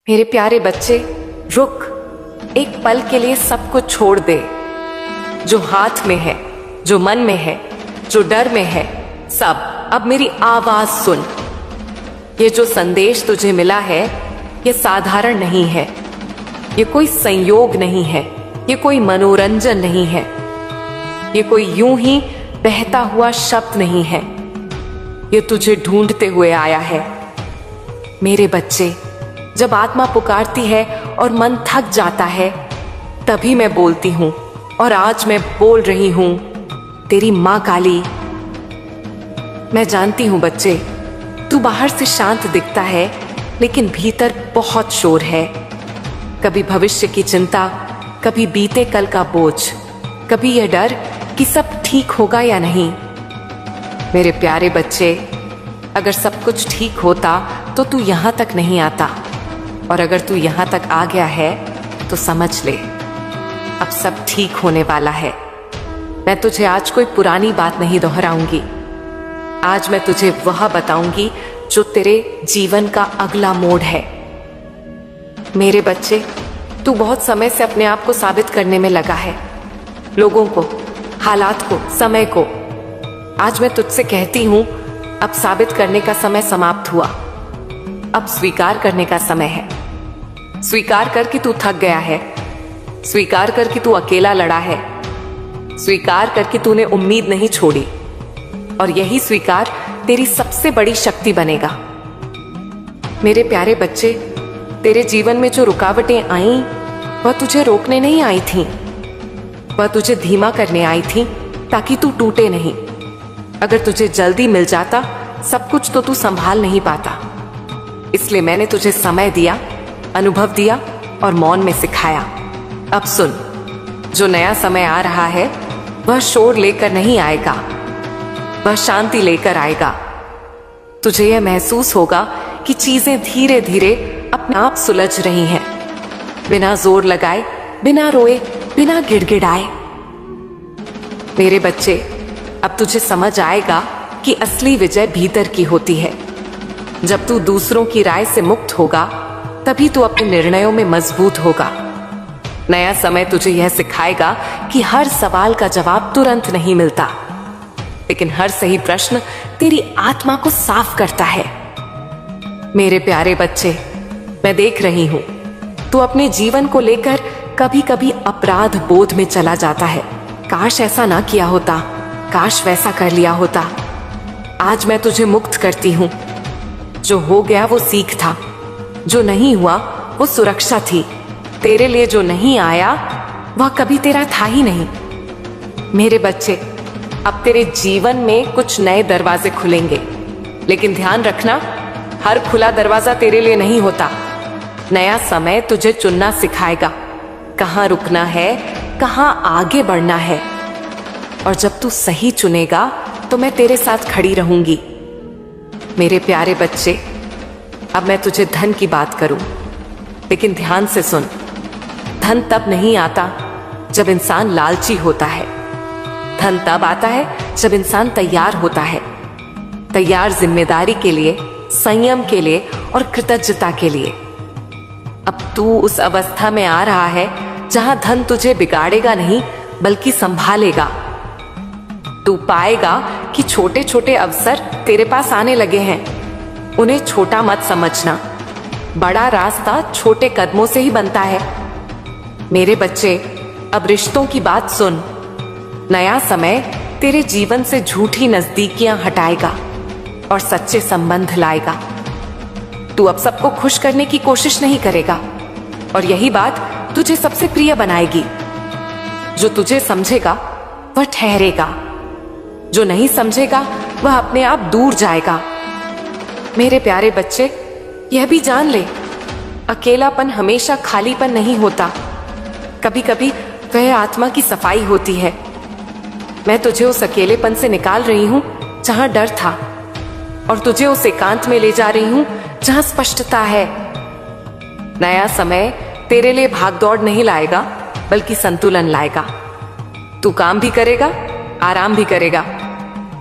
मेरे प्यारे बच्चे, रुक, एक पल के लिए सब कुछ छोड़ दे। जो हाथ में है, जो मन में है, जो डर में है, सब अब मेरी आवाज सुन। ये जो संदेश तुझे मिला है, ये साधारण नहीं है, ये कोई संयोग नहीं है, ये कोई मनोरंजन नहीं है, ये कोई यूं ही बहता हुआ शब्द नहीं है, ये तुझे ढूंढते हुए आया है। मेरे बच्चे, जब आत्मा पुकारती है और मन थक जाता है, तभी मैं बोलती हूं, और आज मैं बोल रही हूं, तेरी मां काली। मैं जानती हूं बच्चे, तू बाहर से शांत दिखता है, लेकिन भीतर बहुत शोर है। कभी भविष्य की चिंता, कभी बीते कल का बोझ, कभी यह डर कि सब ठीक होगा या नहीं। मेरे प्यारे बच्चे, अगर सब कुछ ठीक होता तो तू यहां तक नहीं आता, और अगर तू यहां तक आ गया है तो समझ ले, अब सब ठीक होने वाला है। मैं तुझे आज कोई पुरानी बात नहीं दोहराऊंगी, आज मैं तुझे वह बताऊंगी जो तेरे जीवन का अगला मोड़ है। मेरे बच्चे, तू बहुत समय से अपने आप को साबित करने में लगा है, लोगों को, हालात को, समय को। आज मैं तुझसे कहती हूं, अब साबित करने का समय समाप्त हुआ, अब स्वीकार करने का समय है। स्वीकार कर कि तू थक गया है, स्वीकार कर कि तू अकेला लड़ा है, स्वीकार कर कि तूने उम्मीद नहीं छोड़ी, और यही स्वीकार तेरी सबसे बड़ी शक्ति बनेगा। मेरे प्यारे बच्चे, तेरे जीवन में जो रुकावटें आईं, वह तुझे रोकने नहीं आई थीं, वह तुझे धीमा करने आई थीं ताकि तू टूटे नहीं। अगर तुझे जल्दी मिल जाता सब कुछ तो तू संभाल नहीं पाता, इसलिए मैंने तुझे समय दिया, अनुभव दिया और मौन में सिखाया। अब सुन, जो नया समय आ रहा है वह शोर लेकर नहीं आएगा, वह शांति लेकर आएगा। तुझे यह महसूस होगा कि चीजें धीरे धीरे अपने आप सुलझ रही हैं, बिना जोर लगाए, बिना रोए, बिना गिड़गिड़ाए। मेरे बच्चे, अब तुझे समझ आएगा कि असली विजय भीतर की होती है। जब तू दूसरों की राय से मुक्त होगा, तभी तू अपने निर्णयों में मजबूत होगा। नया समय तुझे यह सिखाएगा कि हर सवाल का जवाब तुरंत नहीं मिलता, लेकिन हर सही प्रश्न तेरी आत्मा को साफ करता है। मेरे प्यारे बच्चे, मैं देख रही हूं, तू अपने जीवन को लेकर कभी कभी अपराध बोध में चला जाता है। काश ऐसा ना किया होता, काश वैसा कर लिया होता। आज मैं तुझे मुक्त करती हूं। जो हो गया वो सीख था, जो नहीं हुआ वो सुरक्षा थी। तेरे लिए जो नहीं आया वह कभी तेरा था ही नहीं। मेरे बच्चे, अब तेरे जीवन में कुछ नए दरवाजे खुलेंगे, लेकिन ध्यान रखना, हर खुला दरवाजा तेरे लिए नहीं होता। नया समय तुझे चुनना सिखाएगा, कहाँ रुकना है, कहाँ आगे बढ़ना है। और जब तू सही चुनेगा तो मैं तेरे साथ खड़ी रहूंगी। मेरे प्यारे बच्चे, अब मैं तुझे धन की बात करूं, लेकिन ध्यान से सुन। धन तब नहीं आता जब इंसान लालची होता है, धन तब आता है जब इंसान तैयार होता है। तैयार जिम्मेदारी के लिए, संयम के लिए और कृतज्ञता के लिए। अब तू उस अवस्था में आ रहा है जहां धन तुझे बिगाड़ेगा नहीं, बल्कि संभालेगा। तू पाएगा कि छोटे छोटे अवसर तेरे पास आने लगे हैं, उन्हें छोटा मत समझना। बड़ा रास्ता छोटे कदमों से ही बनता है। मेरे बच्चे, अब रिश्तों की बात सुन। नया समय तेरे जीवन से झूठी नजदीकियां हटाएगा और सच्चे संबंध लाएगा। तू अब सबको खुश करने की कोशिश नहीं करेगा, और यही बात तुझे सबसे प्रिय बनाएगी। जो तुझे समझेगा वह ठहरेगा, जो नहीं समझेगा वह अपने आप दूर जाएगा। मेरे प्यारे बच्चे, यह भी जान ले, अकेलापन हमेशा खालीपन नहीं होता। कभी कभी वह आत्मा की सफाई होती है। मैं तुझे उस अकेलेपन से निकाल रही हूं जहां डर था, और तुझे उस एकांत में ले जा रही हूं जहां स्पष्टता है। नया समय तेरे लिए भागदौड़ नहीं लाएगा, बल्कि संतुलन लाएगा। तू काम भी करेगा, आराम भी करेगा,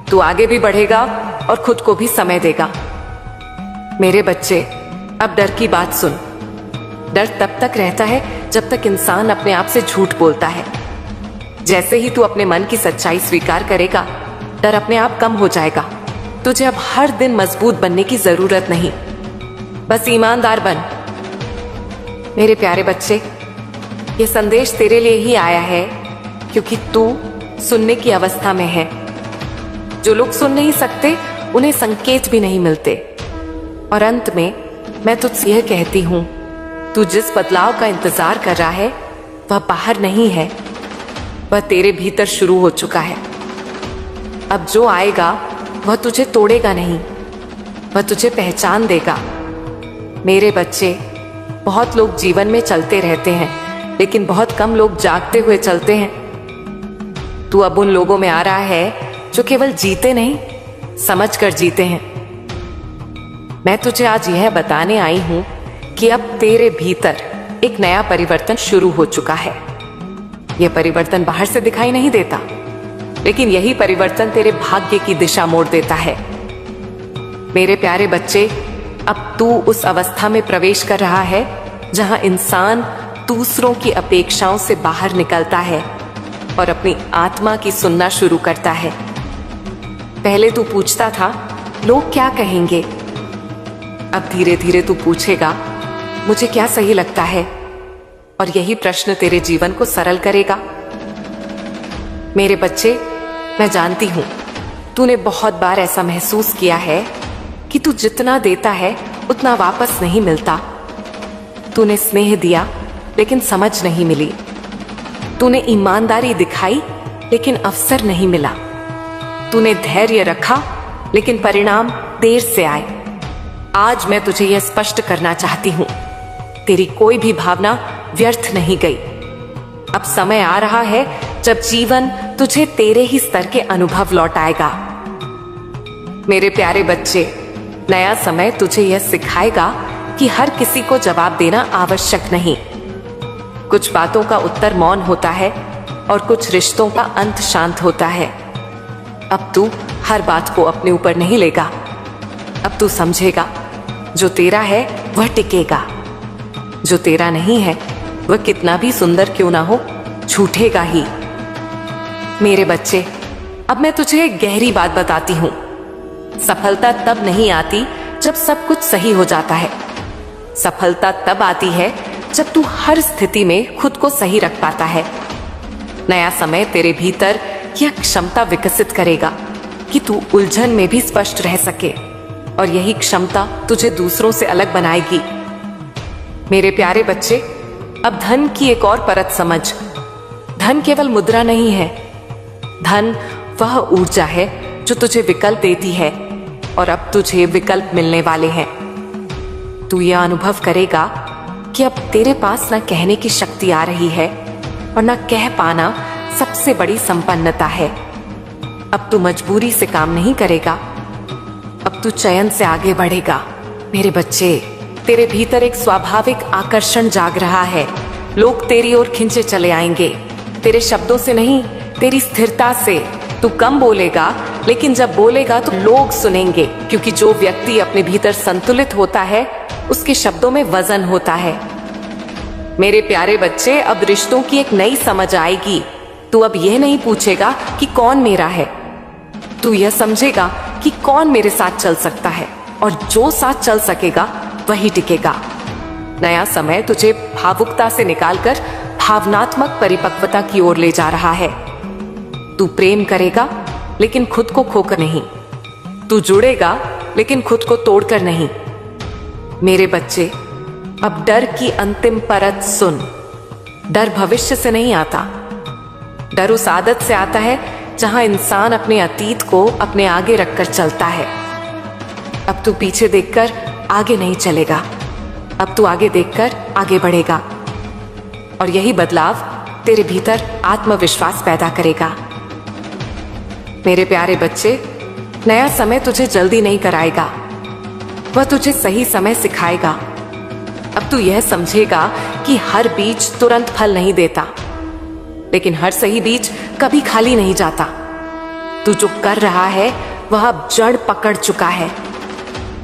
तू आगे भी बढ़ेगा और खुद को भी समय देगा। मेरे बच्चे, अब डर की बात सुन। डर तब तक रहता है जब तक इंसान अपने आप से झूठ बोलता है। जैसे ही तू अपने मन की सच्चाई स्वीकार करेगा, डर अपने आप कम हो जाएगा। तुझे अब हर दिन मजबूत बनने की जरूरत नहीं, बस ईमानदार बन। मेरे प्यारे बच्चे, ये संदेश तेरे लिए ही आया है क्योंकि तू सुनने की अवस्था में है। जो लोग सुन नहीं सकते उन्हें संकेत भी नहीं मिलते। और अंत में मैं तुझसे यह कहती हूं, तू जिस बदलाव का इंतजार कर रहा है वह बाहर नहीं है, वह तेरे भीतर शुरू हो चुका है। अब जो आएगा वह तुझे तोड़ेगा नहीं, वह तुझे पहचान देगा। मेरे बच्चे, बहुत लोग जीवन में चलते रहते हैं, लेकिन बहुत कम लोग जागते हुए चलते हैं। तू अब उन लोगों में आ रहा है जो केवल जीते नहीं, समझ कर जीते हैं। मैं तुझे आज यह बताने आई हूं कि अब तेरे भीतर एक नया परिवर्तन शुरू हो चुका है। यह परिवर्तन बाहर से दिखाई नहीं देता, लेकिन यही परिवर्तन तेरे भाग्य की दिशा मोड़ देता है। मेरे प्यारे बच्चे, अब तू उस अवस्था में प्रवेश कर रहा है जहां इंसान दूसरों की अपेक्षाओं से बाहर निकलता है और अपनी आत्मा की सुनना शुरू करता है। पहले तू पूछता था, लोग क्या कहेंगे? अब धीरे धीरे तू पूछेगा, मुझे क्या सही लगता है? और यही प्रश्न तेरे जीवन को सरल करेगा। मेरे बच्चे, मैं जानती हूं तूने बहुत बार ऐसा महसूस किया है कि तू जितना देता है उतना वापस नहीं मिलता। तूने स्नेह दिया लेकिन समझ नहीं मिली। तूने ईमानदारी दिखाई लेकिन अवसर नहीं मिला। तूने धैर्य रखा लेकिन परिणाम देर से आए। आज मैं तुझे यह स्पष्ट करना चाहती हूं, तेरी कोई भी भावना व्यर्थ नहीं गई। अब समय आ रहा है जब जीवन तुझे तेरे ही स्तर के अनुभव लौटाएगा। मेरे प्यारे बच्चे, नया समय तुझे यह सिखाएगा कि हर किसी को जवाब देना आवश्यक नहीं। कुछ बातों का उत्तर मौन होता है और कुछ रिश्तों का अंत शांत होता है। अब तू हर बात को अपने ऊपर नहीं लेगा। अब तू समझेगा, जो तेरा है वह टिकेगा, जो तेरा नहीं है वह कितना भी सुंदर क्यों ना हो, छूटेगा ही। मेरे बच्चे, अब मैं तुझे एक गहरी बात बताती हूं। सफलता तब नहीं आती जब सब कुछ सही हो जाता है। सफलता तब आती है जब तू हर स्थिति में खुद को सही रख पाता है। नया समय तेरे भीतर यह क्षमता विकसित करेगा कि तू उलझन में भी स्पष्ट रह सके, और यही क्षमता तुझे दूसरों से अलग बनाएगी। मेरे प्यारे बच्चे, अब धन की एक और परत समझ। धन केवल मुद्रा नहीं है, धन वह ऊर्जा है जो तुझे विकल्प देती है, और अब तुझे विकल्प मिलने वाले हैं। तू यह अनुभव करेगा कि अब तेरे पास न कहने की शक्ति आ रही है और न कह पाना सबसे बड़ी संपन्नता है। अब तू मजबूरी से काम नहीं करेगा, अब तू चयन से आगे बढ़ेगा। मेरे बच्चे, तेरे भीतर एक स्वाभाविक आकर्षण जाग रहा है। लोग तेरी ओर खिंचे चले आएंगे, तेरे शब्दों से नहीं, तेरी स्थिरता से। तू कम बोलेगा, लेकिन जब बोलेगा तो लोग सुनेंगे, क्योंकि जो व्यक्ति अपने भीतर संतुलित होता है उसके शब्दों में वजन होता है। मेरे प्यारे बच्चे, अब रिश्तों की एक नई समझ आएगी। तू अब यह नहीं पूछेगा कि कौन मेरा है, तू यह समझेगा कि कौन मेरे साथ चल सकता है, और जो साथ चल सकेगा वही टिकेगा। नया समय तुझे भावुकता से निकालकर भावनात्मक परिपक्वता की ओर ले जा रहा है। तू प्रेम करेगा लेकिन खुद को खोकर नहीं, तू जुड़ेगा लेकिन खुद को तोड़कर नहीं। मेरे बच्चे, अब डर की अंतिम परत सुन। डर भविष्य से नहीं आता, डर उस आदत से आता है जहां इंसान अपने अतीत को अपने आगे रखकर चलता है। अब तू पीछे देखकर आगे नहीं चलेगा, अब तू आगे देखकर आगे बढ़ेगा, और यही बदलाव तेरे भीतर आत्मविश्वास पैदा करेगा। मेरे प्यारे बच्चे, नया समय तुझे जल्दी नहीं कराएगा, वह तुझे सही समय सिखाएगा। अब तू यह समझेगा कि हर बीज तुरंत फल नहीं देता, लेकिन हर सही बीज कभी खाली नहीं जाता। तू जो कर रहा है वह अब जड़ पकड़ चुका है।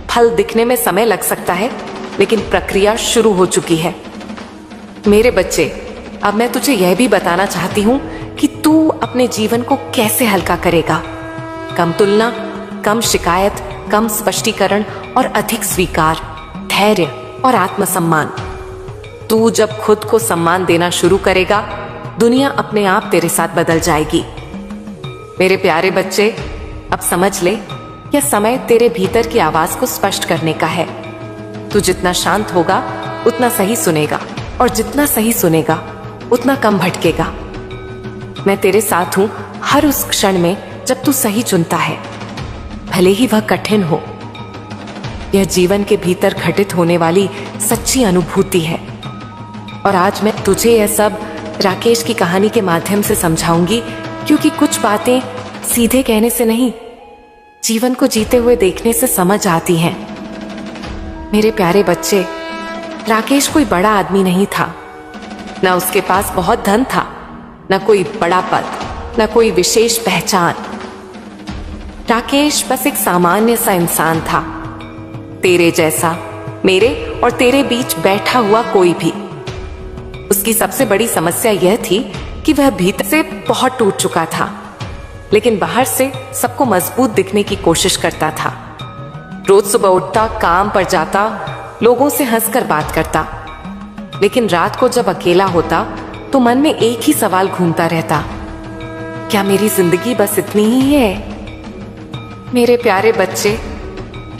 फल दिखने में समय लग सकता है, लेकिन प्रक्रिया शुरू हो चुकी है। मेरे बच्चे, अब मैं तुझे यह भी बताना चाहती हूँ कि तू अपने जीवन को कैसे हल्का करेगा। कम तुलना, कम शिकायत, कम स्पष्टीकरण और अधिक स्वीकार, धैर्य और आत्मसम्मान। तू जब खुद को सम्मान देना शुरू करेगा, दुनिया अपने आप तेरे साथ बदल जाएगी। मेरे प्यारे बच्चे, अब समझ ले, यह समय तेरे भीतर की आवाज को स्पष्ट करने का है। तू जितना शांत होगा उतना सही सुनेगा, और जितना सही सुनेगा उतना कम भटकेगा। मैं तेरे साथ हूं हर उस क्षण में जब तू सही चुनता है, भले ही वह कठिन हो। यह जीवन के भीतर घटित होने वाली सच्ची अनुभूति है। और आज मैं तुझे यह सब राकेश की कहानी के माध्यम से समझाऊंगी, क्योंकि कुछ बातें सीधे कहने से नहीं, जीवन को जीते हुए देखने से समझ आती हैं। मेरे प्यारे बच्चे, राकेश कोई बड़ा आदमी नहीं था। ना उसके पास बहुत धन था, ना कोई बड़ा पद, ना कोई विशेष पहचान। राकेश बस एक सामान्य सा इंसान था, तेरे जैसा, मेरे और तेरे बीच बैठा हुआ कोई भी। उसकी सबसे बड़ी समस्या यह थी कि वह भीतर से बहुत टूट चुका था, लेकिन बाहर से सबको मजबूत दिखने की कोशिश करता था। रोज सुबह उठता, काम पर जाता, लोगों से हंसकर बात करता, लेकिन रात को जब अकेला होता तो मन में एक ही सवाल घूमता रहता, क्या मेरी जिंदगी बस इतनी ही है? मेरे प्यारे बच्चे,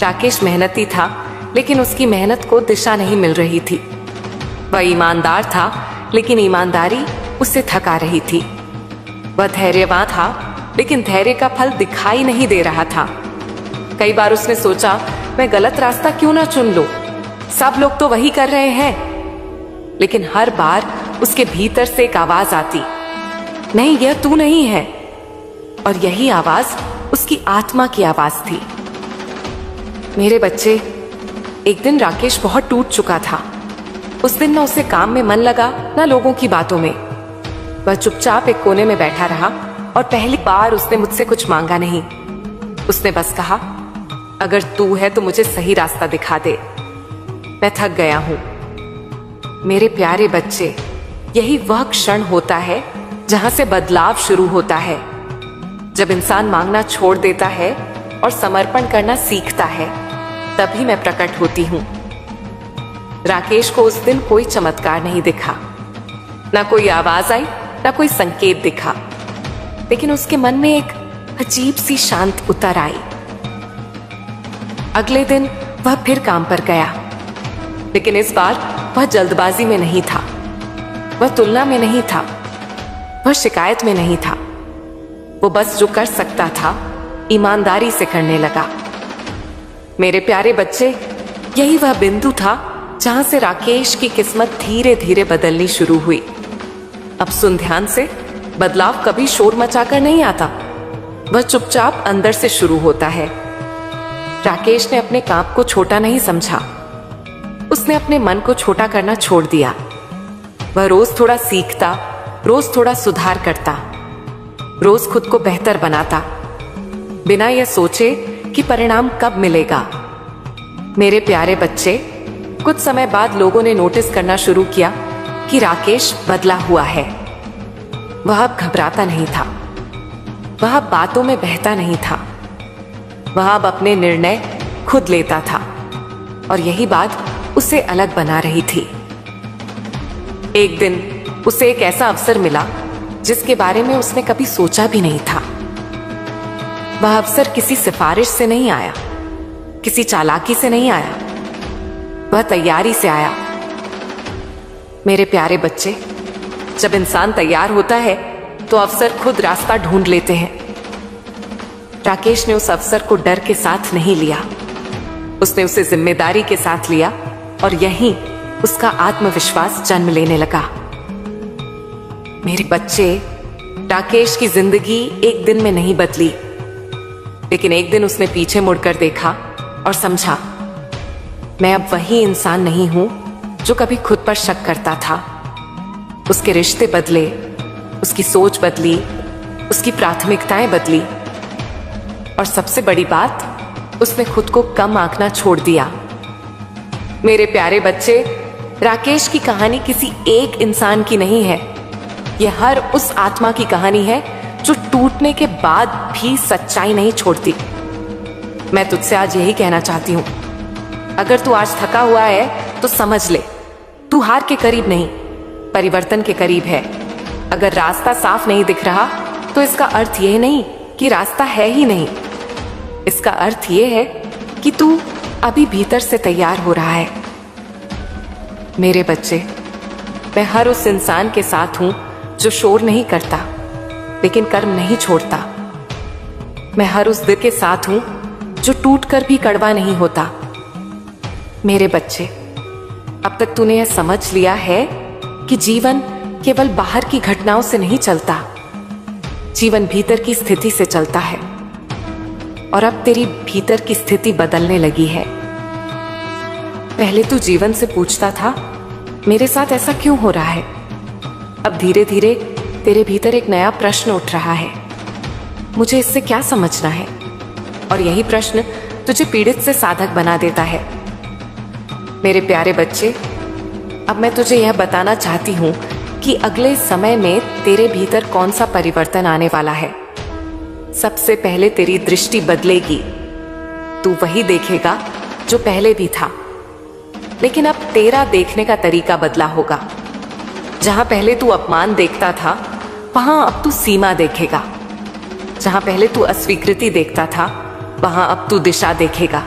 राकेश मेहनती था, लेकिन उसकी मेहनत को दिशा नहीं मिल रही थी। वह ईमानदार था, लेकिन ईमानदारी उससे थका रही थी। वह धैर्यवान था, लेकिन धैर्य का फल दिखाई नहीं दे रहा था। कई बार उसने सोचा, मैं गलत रास्ता क्यों ना चुन लूं? सब लोग तो वही कर रहे हैं। लेकिन हर बार उसके भीतर से एक आवाज आती, नहीं, यह तू नहीं है। और यही आवाज उसकी आत्मा की आवाज थी। मेरे बच्चे, एक दिन राकेश बहुत टूट चुका था। उस दिन ना उसे काम में मन लगा, ना लोगों की बातों में। वह चुपचाप एक कोने में बैठा रहा, और पहली बार उसने मुझसे कुछ मांगा नहीं। उसने बस कहा, अगर तू है तो मुझे सही रास्ता दिखा दे, मैं थक गया हूं। मेरे प्यारे बच्चे, यही वह क्षण होता है जहां से बदलाव शुरू होता है। जब इंसान मांगना छोड़ देता है और समर्पण करना सीखता है, तभी मैं प्रकट होती हूं। राकेश को उस दिन कोई चमत्कार नहीं दिखा, ना कोई आवाज आई, ना कोई संकेत दिखा, लेकिन उसके मन में एक अजीब सी शांति उतर आई। अगले दिन वह फिर काम पर गया, लेकिन इस बार वह जल्दबाजी में नहीं था, वह तुलना में नहीं था, वह शिकायत में नहीं था। वो बस जो कर सकता था, ईमानदारी से करने लगा। मेरे प्यारे बच्चे, यही वह बिंदु था जहां से राकेश की किस्मत धीरे धीरे बदलनी शुरू हुई। अब सुन ध्यान से, बदलाव कभी शोर मचाकर नहीं आता, वह चुपचाप अंदर से शुरू होता है। राकेश ने अपने काम को छोटा नहीं समझा, उसने अपने मन को छोटा करना छोड़ दिया। वह रोज थोड़ा सीखता, रोज थोड़ा सुधार करता, रोज खुद को बेहतर बनाता, बिना यह सोचे कि परिणाम कब मिलेगा। मेरे प्यारे बच्चे, कुछ समय बाद लोगों ने नोटिस करना शुरू किया कि राकेश बदला हुआ है। वह अब घबराता नहीं था, वह अब बातों में बहता नहीं था, वह अब अपने निर्णय खुद लेता था, और यही बात उसे अलग बना रही थी। एक दिन उसे एक ऐसा अवसर मिला जिसके बारे में उसने कभी सोचा भी नहीं था। वह अवसर किसी सिफारिश से नहीं आया, किसी चालाकी से नहीं आया, वह तैयारी से आया। मेरे प्यारे बच्चे, जब इंसान तैयार होता है तो अवसर खुद रास्ता ढूंढ लेते हैं। राकेश ने उस अवसर को डर के साथ नहीं लिया, उसने उसे जिम्मेदारी के साथ लिया, और यहीं उसका आत्मविश्वास जन्म लेने लगा। मेरे बच्चे, राकेश की जिंदगी एक दिन में नहीं बदली, लेकिन एक दिन उसने पीछे मुड़कर देखा और समझा, मैं अब वही इंसान नहीं हूं जो कभी खुद पर शक करता था। उसके रिश्ते बदले, उसकी सोच बदली, उसकी प्राथमिकताएं बदली, और सबसे बड़ी बात, उसने खुद को कम आंकना छोड़ दिया। मेरे प्यारे बच्चे, राकेश की कहानी किसी एक इंसान की नहीं है, यह हर उस आत्मा की कहानी है जो टूटने के बाद भी सच्चाई नहीं छोड़ती। मैं तुझसे आज यही कहना चाहती हूँ, अगर तू आज थका हुआ है तो समझ ले, तू हार के करीब नहीं, परिवर्तन के करीब है। अगर रास्ता साफ नहीं दिख रहा तो इसका अर्थ यह नहीं कि रास्ता है ही नहीं, इसका अर्थ यह है कि तू अभी भीतर से तैयार हो रहा है। मेरे बच्चे, मैं हर उस इंसान के साथ हूं जो शोर नहीं करता लेकिन कर्म नहीं छोड़ता। मैं हर उस दिल के साथ हूं जो टूट कर भी कड़वा नहीं होता। मेरे बच्चे, अब तक तूने यह समझ लिया है कि जीवन केवल बाहर की घटनाओं से नहीं चलता, जीवन भीतर की स्थिति से चलता है। और अब तेरी भीतर की स्थिति बदलने लगी है। पहले तू जीवन से पूछता था, मेरे साथ ऐसा क्यों हो रहा है? अब धीरे धीरे तेरे भीतर एक नया प्रश्न उठ रहा है, मुझे इससे क्या समझना है? और यही प्रश्न तुझे पीड़ित से साधक बना देता है। मेरे प्यारे बच्चे, अब मैं तुझे यह बताना चाहती हूं कि अगले समय में तेरे भीतर कौन सा परिवर्तन आने वाला है। सबसे पहले तेरी दृष्टि बदलेगी, तू वही देखेगा जो पहले भी था, लेकिन अब तेरा देखने का तरीका बदला होगा। जहां पहले तू अपमान देखता था, वहां अब तू सीमा देखेगा। जहां पहले तू अस्वीकृति देखता था, वहां अब तू दिशा देखेगा।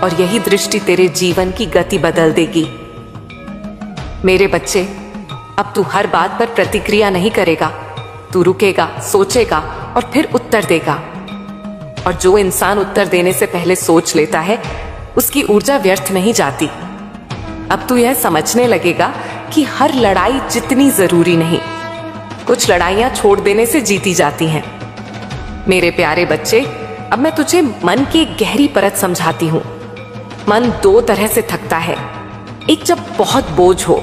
और यही दृष्टि तेरे जीवन की गति बदल देगी। मेरे बच्चे, अब तू हर बात पर प्रतिक्रिया नहीं करेगा, तू रुकेगा, सोचेगा और फिर उत्तर देगा। और जो इंसान उत्तर देने से पहले सोच लेता है, उसकी ऊर्जा व्यर्थ नहीं जाती। अब तू यह समझने लगेगा कि हर लड़ाई जितनी जरूरी नहीं, कुछ लड़ाइयां छोड़ देने से जीती जाती हैं। मेरे प्यारे बच्चे, अब मैं तुझे मन की गहरी परत समझाती हूं। मन दो तरह से थकता है, एक जब बहुत बोझ हो,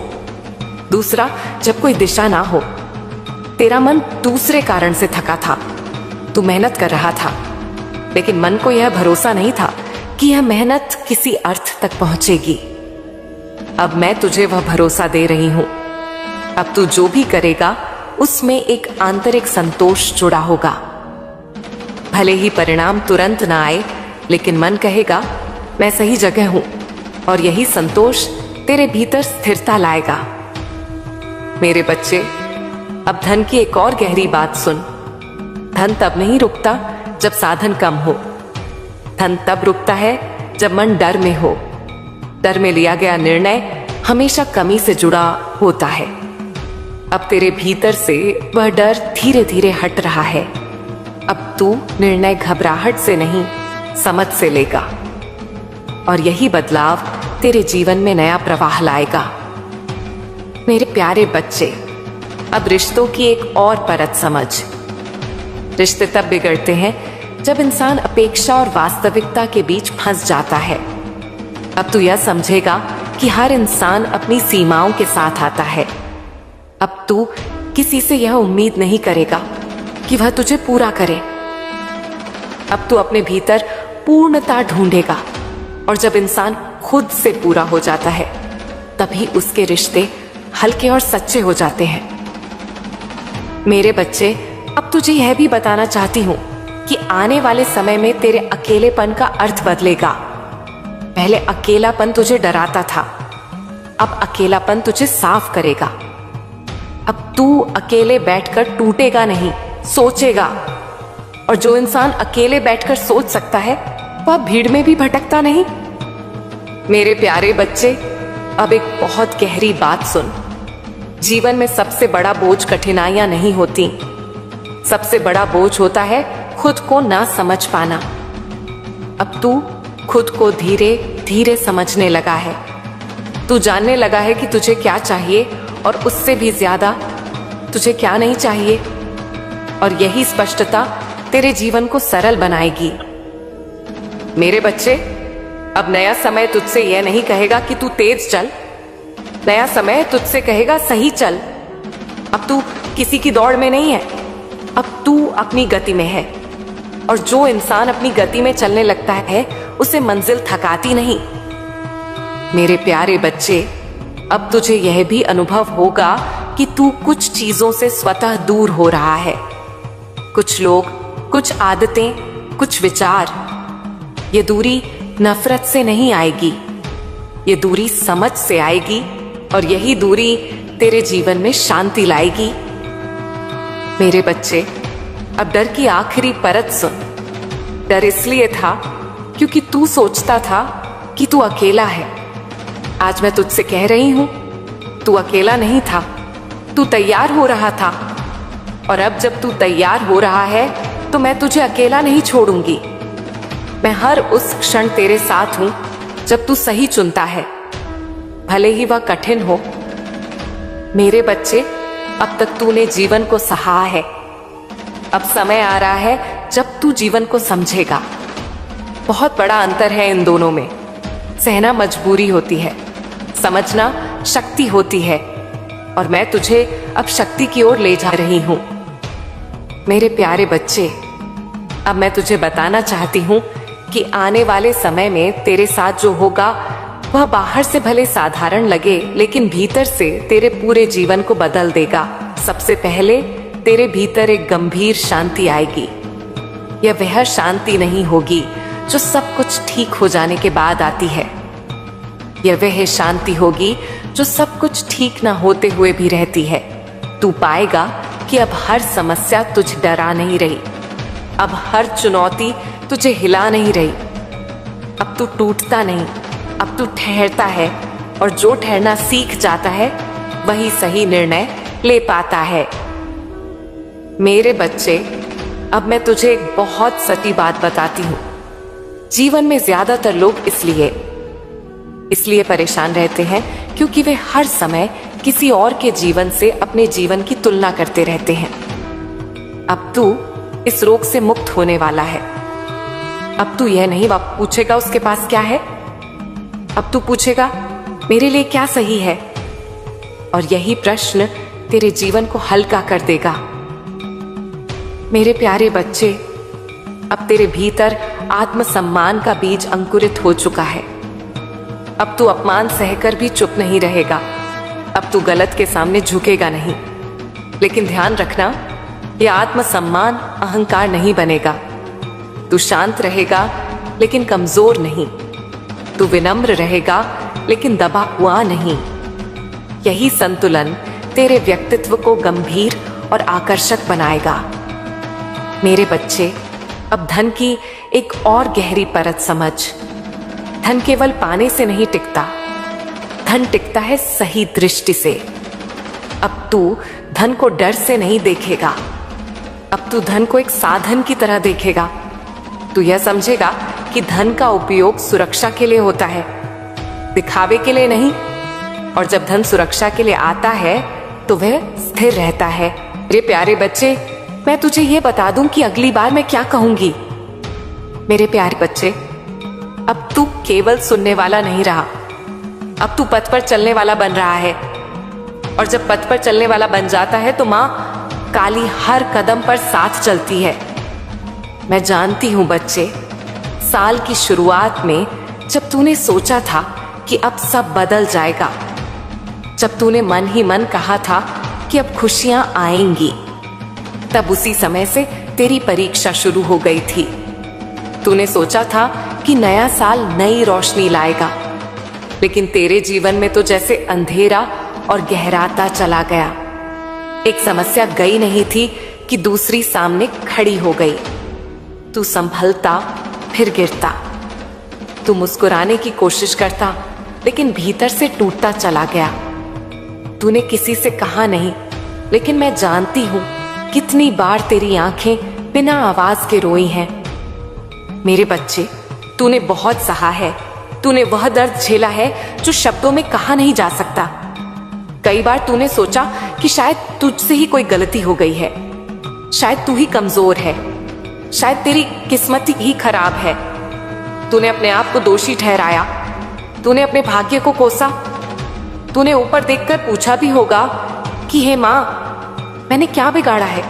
दूसरा जब कोई दिशा ना हो। तेरा मन दूसरे कारण से थका था, तू मेहनत कर रहा था, लेकिन मन को यह भरोसा नहीं था कि यह मेहनत किसी अर्थ तक पहुंचेगी। अब मैं तुझे वह भरोसा दे रही हूं। अब तू जो भी करेगा उसमें एक आंतरिक संतोष जुड़ा होगा। भले ही परिणाम तुरंत ना आए, लेकिन मन कहेगा मैं सही जगह हूं, और यही संतोष तेरे भीतर स्थिरता लाएगा। मेरे बच्चे, अब धन की एक और गहरी बात सुन। धन तब नहीं रुकता जब साधन कम हो, धन तब रुकता है जब मन डर में हो। डर में लिया गया निर्णय हमेशा कमी से जुड़ा होता है। अब तेरे भीतर से वह डर धीरे धीरे हट रहा है। अब तू निर्णय घबराहट से नहीं, समझ से लेगा, और यही बदलाव तेरे जीवन में नया प्रवाह लाएगा। मेरे प्यारे बच्चे, अब रिश्तों की एक और परत समझ। रिश्ते तब बिगड़ते हैं जब इंसान अपेक्षा और वास्तविकता के बीच फंस जाता है। अब तू यह समझेगा कि हर इंसान अपनी सीमाओं के साथ आता है। अब तू किसी से यह उम्मीद नहीं करेगा कि वह तुझे पूरा करे। अब तू अपने भीतर पूर्णता ढूंढेगा, और जब इंसान खुद से पूरा हो जाता है, तभी उसके रिश्ते हल्के और सच्चे हो जाते हैं। मेरे बच्चे, अब तुझे यह भी बताना चाहती हूं कि आने वाले समय में तेरे अकेलेपन का अर्थ बदलेगा। पहले अकेलापन तुझे डराता था, अब अकेलापन तुझे साफ करेगा। अब तू अकेले बैठकर टूटेगा नहीं, सोचेगा। और जो इंसान अकेले बैठकर सोच सकता है, वह भीड़ में भी भटकता नहीं। मेरे प्यारे बच्चे, अब एक बहुत गहरी बात सुन। जीवन में सबसे बड़ा बोझ कठिनाइयां नहीं होती, सबसे बड़ा बोझ होता है खुद को ना समझ पाना। अब तू खुद को धीरे धीरे समझने लगा है। तू जानने लगा है कि तुझे क्या चाहिए, और उससे भी ज्यादा तुझे क्या नहीं चाहिए। और यही स्पष्टता तेरे जीवन को सरल बनाएगी। मेरे बच्चे, अब नया समय तुझसे यह नहीं कहेगा कि तू तेज चल, नया समय तुझसे कहेगा सही चल। अब तू किसी की दौड़ में नहीं है, अब तू अपनी गति में है। और जो इंसान अपनी गति में चलने लगता है, उसे मंजिल थकाती नहीं। मेरे प्यारे बच्चे, अब तुझे यह भी अनुभव होगा कि तू कुछ चीजों से स्वतः दूर हो रहा है। कुछ लोग, कुछ आदतें, कुछ विचार। ये दूरी नफरत से नहीं आएगी, ये दूरी समझ से आएगी, और यही दूरी तेरे जीवन में शांति लाएगी। मेरे बच्चे, अब डर की आखिरी परत सुन। डर इसलिए था क्योंकि तू सोचता था कि तू अकेला है। आज मैं तुझसे कह रही हूं, तू अकेला नहीं था, तू तैयार हो रहा था। और अब जब तू तैयार हो रहा है तो मैं तुझे अकेला नहीं छोड़ूंगी। मैं हर उस क्षण तेरे साथ हूं जब तू सही चुनता है, भले ही वह कठिन हो। मेरे बच्चे, अब तक तूने जीवन को सहा है, अब समय आ रहा है जब तू जीवन को समझेगा। बहुत बड़ा अंतर है इन दोनों में। सहना मजबूरी होती है, समझना शक्ति होती है, और मैं तुझे अब शक्ति की ओर ले जा रही हूं। मेरे प्यारे बच्चे, अब मैं तुझे बताना चाहती हूं कि आने वाले समय में तेरे साथ जो होगा वह बाहर से भले साधारण लगे, लेकिन भीतर से तेरे पूरे जीवन को बदल देगा। सबसे पहले तेरे भीतर एक गंभीर शांति आएगी। यह वह शांति नहीं होगी जो सब कुछ ठीक हो जाने के बाद आती है। यह वह शांति होगी जो सब कुछ ठीक ना होते हुए भी रहती है। तू पाएगा कि अब हर समस्या तुझे डरा नहीं रही, अब हर चुनौती तुझे हिला नहीं रही। अब तू टूटता नहीं, अब तू ठहरता है, और जो ठहरना सीख जाता है वही सही निर्णय ले पाता है। मेरे बच्चे, अब मैं तुझे एक बहुत सच्ची बात बताती हूं। जीवन में ज्यादातर लोग इसलिए परेशान रहते हैं क्योंकि वे हर समय किसी और के जीवन से अपने जीवन की तुलना करते रहते हैं। अब तू इस रोग से मुक्त होने वाला है। अब तू यह नहीं पूछेगा उसके पास क्या है, अब तू पूछेगा मेरे लिए क्या सही है। और यही प्रश्न तेरे जीवन को हल्का कर देगा। मेरे प्यारे बच्चे, अब तेरे भीतर आत्मसम्मान का बीज अंकुरित हो चुका है। अब तू अपमान सहकर भी चुप नहीं रहेगा, अब तू गलत के सामने झुकेगा नहीं। लेकिन ध्यान रखना, यह आत्मसम्मान अहंकार नहीं बनेगा। तू शांत रहेगा लेकिन कमजोर नहीं, तू विनम्र रहेगा लेकिन दबा हुआ नहीं। यही संतुलन तेरे व्यक्तित्व को गंभीर और आकर्षक बनाएगा। मेरे बच्चे, अब धन की एक और गहरी परत समझ। धन केवल पाने से नहीं टिकता, धन टिकता है सही दृष्टि से। अब तू धन को डर से नहीं देखेगा, अब तू धन को एक साधन की तरह देखेगा। तू यह समझेगा कि धन का उपयोग सुरक्षा के लिए होता है, दिखावे के लिए नहीं। और जब धन सुरक्षा के लिए आता है तो वह स्थिर रहता है। मेरे प्यारे बच्चे, मैं तुझे यह बता दूं कि अगली बार मैं क्या कहूंगी। मेरे प्यारे बच्चे, अब तू केवल सुनने वाला नहीं रहा, अब तू पथ पर चलने वाला बन रहा है। और जब पथ पर चलने वाला बन जाता है तो माँ काली हर कदम पर साथ चलती है। मैं जानती हूं बच्चे, साल की शुरुआत में जब तूने सोचा था कि अब सब बदल जाएगा, जब तूने मन ही मन कहा था कि अब खुशियां आएंगी, तब उसी समय से तेरी परीक्षा शुरू हो गई थी। तूने सोचा था कि नया साल नई रोशनी लाएगा, लेकिन तेरे जीवन में तो जैसे अंधेरा और गहराता चला गया। एक समस्या गई नहीं थी कि दूसरी सामने खड़ी हो गई। तू संभलता फिर गिरता, तू मुस्कुराने की कोशिश करता लेकिन भीतर से टूटता चला गया। तूने किसी से कहा नहीं, लेकिन मैं जानती हूं कितनी बार तेरी आंखें बिना आवाज के रोई हैं। मेरे बच्चे, तूने बहुत सहा है, तूने वह दर्द झेला है जो शब्दों में कहा नहीं जा सकता। कई बार तूने सोचा कि शायद तुझसे ही कोई गलती हो गई है, शायद तू ही कमजोर है, शायद तेरी किस्मत ही खराब है। तूने अपने आप को दोषी ठहराया, तूने अपने भाग्य को कोसा। तूने ऊपर देखकर पूछा भी होगा कि हे माँ, मैंने क्या बिगाड़ा है।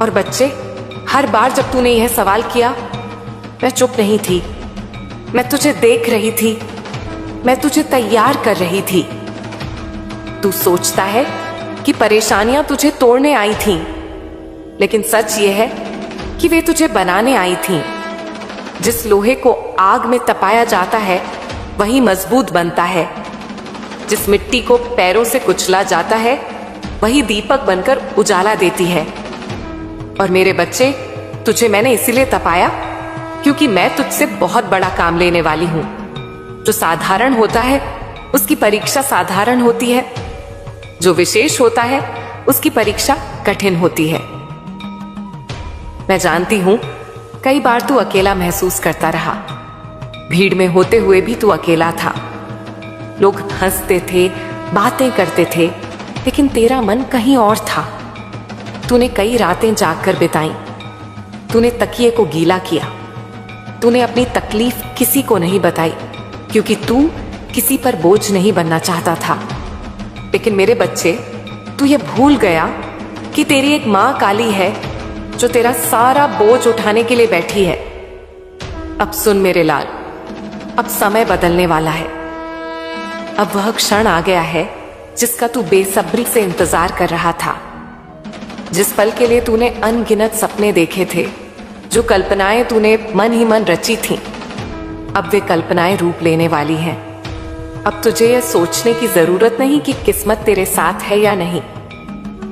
और बच्चे, हर बार जब तूने यह सवाल किया, मैं चुप नहीं थी, मैं तुझे देख रही थी, मैं तुझे तैयार कर रही थी। तू सोचता है कि परेशानियां तुझे तोड़ने आई थीं, लेकिन सच ये है कि वे तुझे बनाने आई थीं। जिस लोहे को आग में तपाया जाता है वही मजबूत बनता है। जिस मिट्टी को पैरों से कुचला जाता है वही दीपक बनकर उजाला देती है। और मेरे बच्चे, तुझे मैंने इसीलिए तपाया क्योंकि मैं तुझसे बहुत बड़ा काम लेने वाली हूं। जो साधारण होता है उसकी परीक्षा साधारण होती है, जो विशेष होता है उसकी परीक्षा कठिन होती है। मैं जानती हूं कई बार तू अकेला महसूस करता रहा। भीड़ में होते हुए भी तू अकेला था। लोग हंसते थे, बातें करते थे, लेकिन तेरा मन कहीं और था। तूने कई रातें जागकर बिताई। तूने तकिए को गीला किया। तूने अपनी तकलीफ किसी को नहीं बताई क्योंकि तू किसी पर बोझ नहीं बनना चाहता था। लेकिन मेरे बच्चे, तू ये भूल गया कि तेरी एक मां काली है जो तेरा सारा बोझ उठाने के लिए बैठी है। अब सुन मेरे लाल, अब समय बदलने वाला है। अब वह क्षण आ गया है जिसका तू बेसब्री से इंतजार कर रहा था। जिस पल के लिए तूने अनगिनत सपने देखे थे, जो कल्पनाएं तूने मन ही मन रची थीं, अब वे कल्पनाएं रूप लेने वाली हैं। अब तुझे यह सोचने की जरूरत नहीं कि किस्मत तेरे साथ है या नहीं।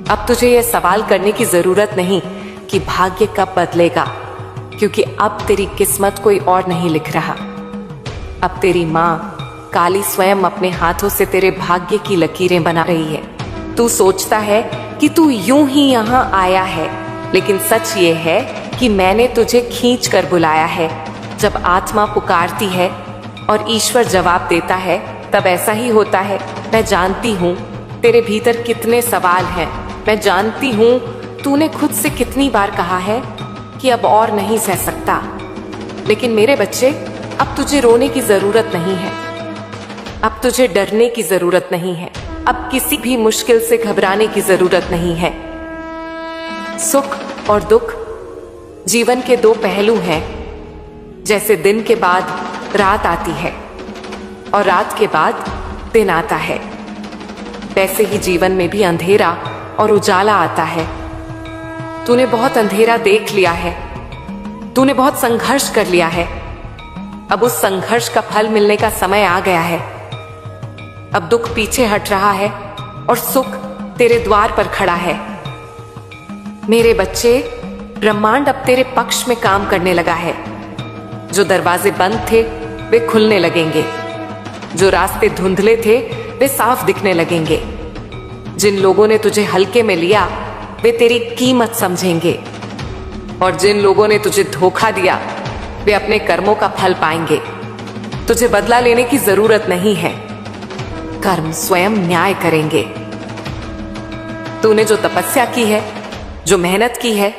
अब तुझे यह सवाल करने की जरूरत नहीं कि भाग्य कब बदलेगा, क्योंकि अब तेरी किस्मत कोई और नहीं लिख रहा। अब तेरी मां काली स्वयं अपने हाथों से तेरे भाग्य की लकीरें बना रही है। तू सोचता है कि तू यूं ही यहां आया है, लेकिन सच ये है कि मैंने तुझे खींच कर बुलाया है। जब आत्मा पुकारती है और ईश्वर जवाब देता है, तब ऐसा ही होता है। मैं जानती हूँ तेरे भीतर कितने सवाल हैं। मैं जानती हूँ तूने खुद से कितनी बार कहा है कि अब और नहीं सह सकता। लेकिन मेरे बच्चे, अब तुझे रोने की जरूरत नहीं है। अब तुझे डरने की जरूरत नहीं है। अब किसी भी मुश्किल से घबराने की जरूरत नहीं है। सुख और दुख जीवन के दो पहलू हैं। जैसे दिन के बाद रात आती है और रात के बाद दिन आता है, वैसे ही जीवन में भी अंधेरा और उजाला आता है। तूने बहुत अंधेरा देख लिया है। तूने बहुत संघर्ष कर लिया है। अब उस संघर्ष का फल मिलने का समय आ गया है। अब दुख पीछे हट रहा है और सुख तेरे द्वार पर खड़ा है। मेरे बच्चे, ब्रह्मांड अब तेरे पक्ष में काम करने लगा है। जो दरवाजे बंद थे वे खुलने लगेंगे। जो रास्ते धुंधले थे वे साफ दिखने लगेंगे। जिन लोगों ने तुझे हल्के में लिया वे तेरी कीमत समझेंगे, और जिन लोगों ने तुझे धोखा दिया वे अपने कर्मों का फल पाएंगे। तुझे बदला लेने की जरूरत नहीं है। कर्म स्वयं न्याय करेंगे। तूने जो तपस्या की है, जो मेहनत की है,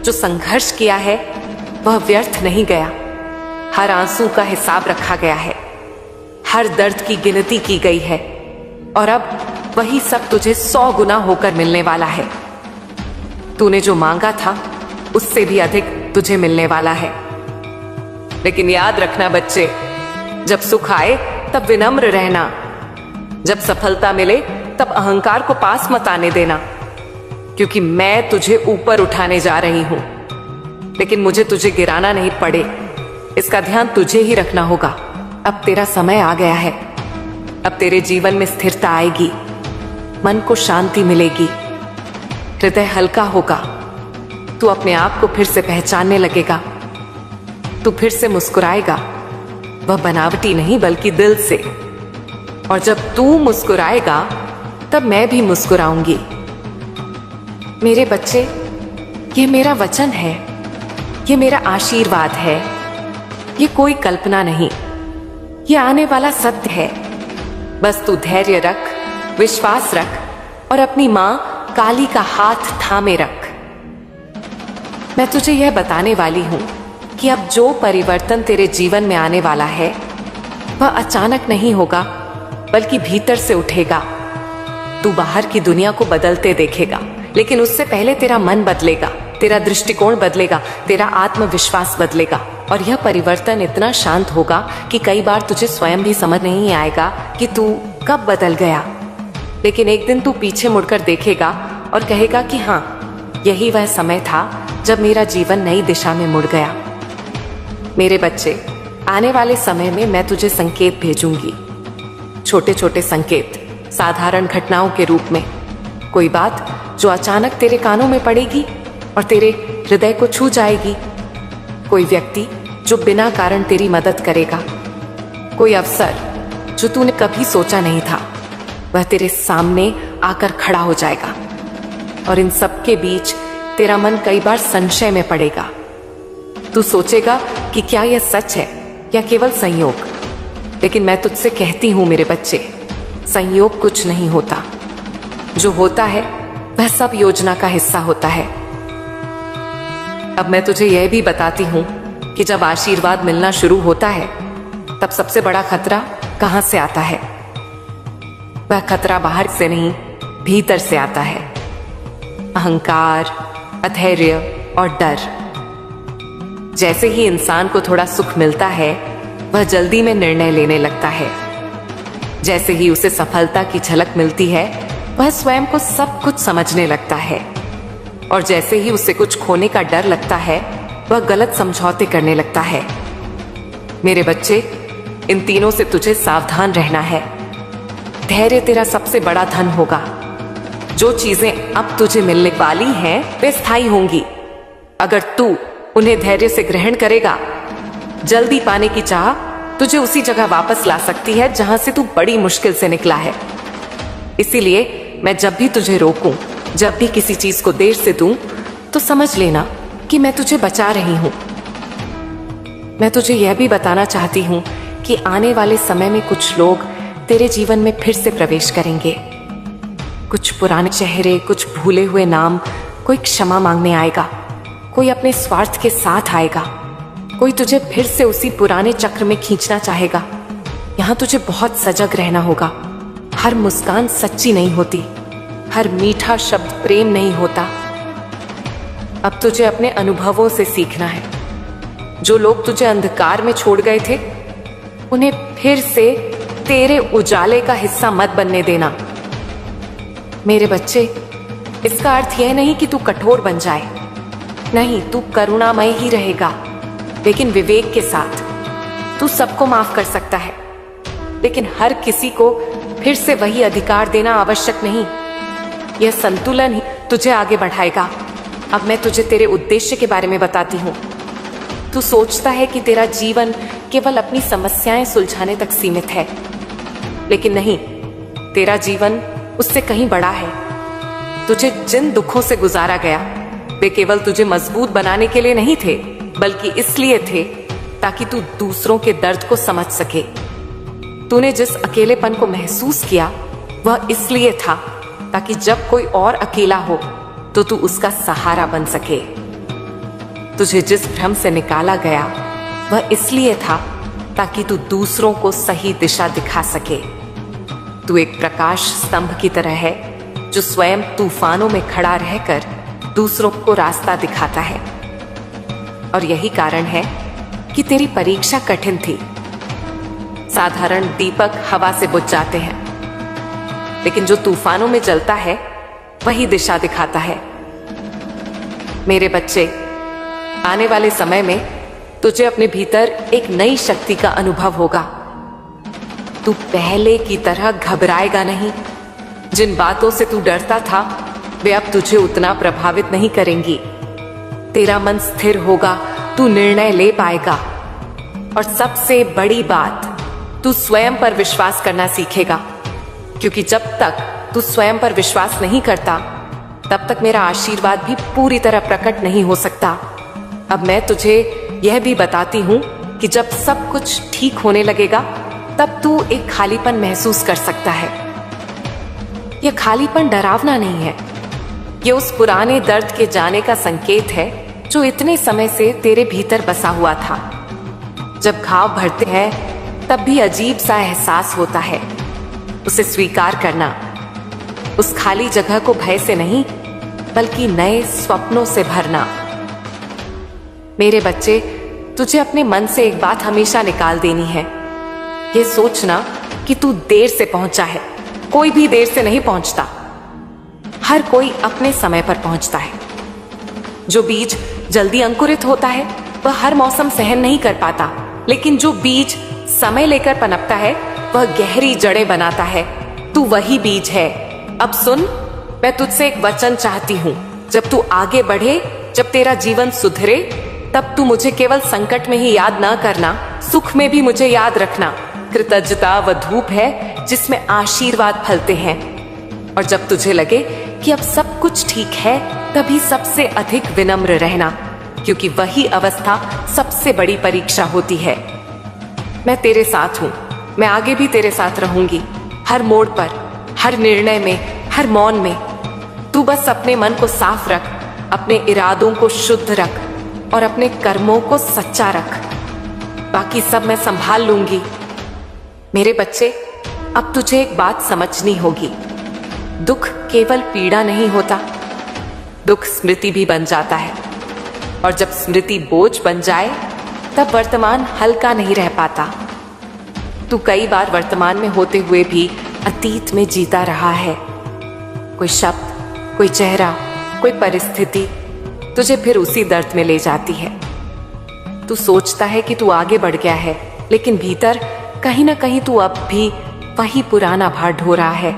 जो संघर्ष किया है, वह व्यर्थ नहीं गया। हर आंसू का हिसाब रखा गया है। हर दर्द की गिनती की गई है, और अब वही सब तुझे 100 गुना होकर मिलने वाला है। तूने जो मांगा था उससे भी अधिक तुझे मिलने वाला है। लेकिन याद रखना बच्चे, जब सुख आए तब विनम्र रहना। जब सफलता मिले तब अहंकार को पास मत आने देना, क्योंकि मैं तुझे ऊपर उठाने जा रही हूं। लेकिन मुझे तुझे गिराना नहीं पड़े, इसका ध्यान तुझे ही रखना होगा। अब तेरा समय आ गया है। अब तेरे जीवन में स्थिरता आएगी, मन को शांति मिलेगी, हृदय हल्का होगा। तू अपने आप को फिर से पहचानने लगेगा। तू फिर से मुस्कुराएगा, वह बनावटी नहीं बल्कि दिल से। और जब तू मुस्कुराएगा तब मैं भी मुस्कुराऊंगी। मेरे बच्चे, ये मेरा वचन है, ये मेरा आशीर्वाद है। ये कोई कल्पना नहीं, ये आने वाला सत्य है। बस तू धैर्य रख, विश्वास रख और अपनी मां काली का हाथ थामे रख। मैं तुझे यह बताने वाली हूं कि अब जो परिवर्तन तेरे जीवन में आने वाला है वह अचानक नहीं होगा, बल्कि भीतर से उठेगा। तू बाहर की दुनिया को बदलते देखेगा, लेकिन उससे पहले तेरा मन बदलेगा, तेरा दृष्टिकोण बदलेगा, तेरा आत्मविश्वास बदलेगा। और यह परिवर्तन इतना शांत होगा कि कई बार तुझे स्वयं भी समझ नहीं आएगा कि तू कब बदल गया। लेकिन एक दिन तू पीछे मुड़कर देखेगा और कहेगा कि हाँ, यही वह समय था जब मेरा जीवन नई दिशा में मुड़ गया। मेरे बच्चे, आने वाले समय में मैं तुझे संकेत भेजूंगी, छोटे छोटे संकेत, साधारण घटनाओं के रूप में। कोई बात जो अचानक तेरे कानों में पड़ेगी और तेरे हृदय को छू जाएगी। कोई व्यक्ति जो बिना कारण तेरी मदद करेगा। कोई अवसर जो तूने कभी सोचा नहीं था, वह तेरे सामने आकर खड़ा हो जाएगा। और इन सब के बीच तेरा मन कई बार संशय में पड़ेगा। तू सोचेगा कि क्या यह सच है या केवल संयोग। लेकिन मैं तुझसे कहती हूं मेरे बच्चे, संयोग कुछ नहीं होता। जो होता है वह सब योजना का हिस्सा होता है। अब मैं तुझे यह भी बताती हूं कि जब आशीर्वाद मिलना शुरू होता है, तब सबसे बड़ा खतरा कहां से आता है? वह खतरा बाहर से नहीं, भीतर से आता है। अहंकार, अधैर्य और डर। जैसे ही इंसान को थोड़ा सुख मिलता है, वह जल्दी में निर्णय लेने लगता है। जैसे ही उसे सफलता की झलक मिलती है, वह स्वयं को सब कुछ समझने लगता है। और जैसे ही उसे कुछ खोने का डर लगता है, वह गलत समझौते करने लगता है। मेरे बच्चे, इन तीनों से तुझे सावधान रहना है। धैर्य तेरा सबसे बड़ा धन होगा। जो चीजें अब तुझे मिलने वाली हैं, वे स्थायी होंगी। अगर तू उन्हें धैर्य से ग्रहण करेगा, जल्दी पाने की चाह तुझे उसी जगह वापस ला सकती है जहां से तू बड़ी मुश्किल से निकला है। इसीलिए मैं जब भी तुझे रोकूं, जब भी किसी चीज को देर से दूं, तो समझ लेना कि मैं तुझे बचा रही हूं। मैं तुझे यह भी बताना चाहती हूं कि आने वाले समय में कुछ लोग तेरे जीवन में फिर से प्रवेश करेंगे। कुछ पुराने चेहरे, कुछ भूले हुए नाम। कोई क्षमा मांगने आएगा, कोई अपने स्वार्थ के साथ आएगा, कोई तुझे फिर से उसी पुराने चक्र में खींचना चाहेगा। यहां तुझे बहुत सजग रहना होगा। हर मुस्कान सच्ची नहीं होती, हर मीठा शब्द प्रेम नहीं होता। अब तुझे अपने अनुभवों से सीखना है। जो लोग तुझे अंधकार में छोड़ गए थे, उन्हें फिर से तेरे उजाले का हिस्सा मत बनने देना। मेरे बच्चे, इसका अर्थ यह नहीं कि तू कठोर बन जाए। नहीं, तू करुणामय ही रहेगा, लेकिन विवेक के साथ। तू सबको माफ कर सकता है, लेकिन हर किसी को फिर से वही अधिकार देना आवश्यक नहीं। यह संतुलन ही तुझे आगे बढ़ाएगा। अब मैं तुझे तेरे उद्देश्य के बारे में बताती हूँ। तू सोचता है कि तेरा जीवन केवल अपनी समस्याएं सुलझाने तक सीमित है, लेकिन नहीं, तेरा जीवन उससे कहीं बड़ा है। तुझे जिन दुखों से गुजारा गया, वे केवल तुझे मजबूत बनाने के लिए नहीं थे, बल्कि इसलिए थे ताकि तू दूसरों के दर्द को समझ सके। तूने जिस अकेलेपन को महसूस किया, वह इसलिए था ताकि जब कोई और अकेला हो तो तू उसका सहारा बन सके। तुझे जिस भ्रम से निकाला गया, वह इसलिए था ताकि तू दूसरों को सही दिशा दिखा सके। तू एक प्रकाश स्तंभ की तरह है, जो स्वयं तूफानों में खड़ा रहकर दूसरों को रास्ता दिखाता है। और यही कारण है कि तेरी परीक्षा कठिन थी। साधारण दीपक हवा से बुझ जाते हैं, लेकिन जो तूफानों में जलता है, वही दिशा दिखाता है। मेरे बच्चे, आने वाले समय में तुझे अपने भीतर एक नई शक्ति का अनुभव होगा। तू पहले की तरह घबराएगा नहीं। जिन बातों से तू डरता था, वे अब तुझे उतना प्रभावित नहीं करेंगी। तेरा मन स्थिर होगा, तू निर्णय ले पाएगा। और सबसे बड़ी बात, तू स्वयं पर विश्वास करना सीखेगा, क्योंकि जब तक तू स्वयं पर विश्वास नहीं करता, तब तक मेरा आशीर्वाद भी पूरी तरह प्रकट नहीं हो सकता। अब मैं तुझे यह भी बताती हूं कि जब सब कुछ ठीक होने लगेगा, तब तू एक खालीपन महसूस कर सकता है। यह खालीपन डरावना नहीं है, यह उस पुराने दर्द के जाने का संकेत है जो इतने समय से तेरे भीतर बसा हुआ था। जब घाव भरते हैं, तब भी अजीब सा एहसास होता है। उसे स्वीकार करना, उस खाली जगह को भय से नहीं, बल्कि नए स्वप्नों से भरना। मेरे बच्चे, तुझे अपने मन से एक बात हमेशा निकाल देनी है। यह सोचना कि तू देर से पहुंचा है, कोई भी देर से नहीं पहुंचता, हर कोई अपने समय पर पहुंचता है। जो बीज जल्दी अंकुरित होता है वह हर मौसम सहन नहीं कर पाता, लेकिन जो बीज समय लेकर पनपता है वह गहरी जड़ें बनाता है। तू वही बीज है। अब सुन, मैं तुझसे एक वचन चाहती हूँ। जब तू आगे बढ़े, जब तेरा जीवन सुधरे, तब तू मुझे केवल संकट में ही याद ना करना, सुख में भी मुझे याद रखना। कृतज्ञता वह धूप है जिसमें आशीर्वाद फलते हैं। और जब तुझे लगे कि अब सब कुछ ठीक है, तभी सबसे अधिक विनम्र रहना, क्योंकि वही अवस्था सबसे बड़ी परीक्षा होती है। मैं तेरे साथ हूँ, मैं आगे भी तेरे साथ रहूंगी, हर मोड़ पर, हर निर्णय में, हर मौन में। तू बस अपने मन को साफ रख, अपने इरादों को शुद्ध रख और अपने कर्मों को सच्चा रख। बाकी सब मैं संभाल लूंगी। मेरे बच्चे, अब तुझे एक बात समझनी होगी। दुख केवल पीड़ा नहीं होता, दुख स्मृति भी बन जाता है। और जब स्मृति बोझ बन जाए, तब वर्तमान हल्का नहीं रह पाता। तू कई बार वर्तमान में होते हुए भी अतीत में जीता रहा है। कोई शब्द, कोई चेहरा, कोई परिस्थिति तुझे फिर उसी दर्द में ले जाती है। तू सोचता है कि तू आगे बढ़ गया है, लेकिन भीतर कहीं ना कहीं तू अब भी वही पुराना भार ढो रहा है।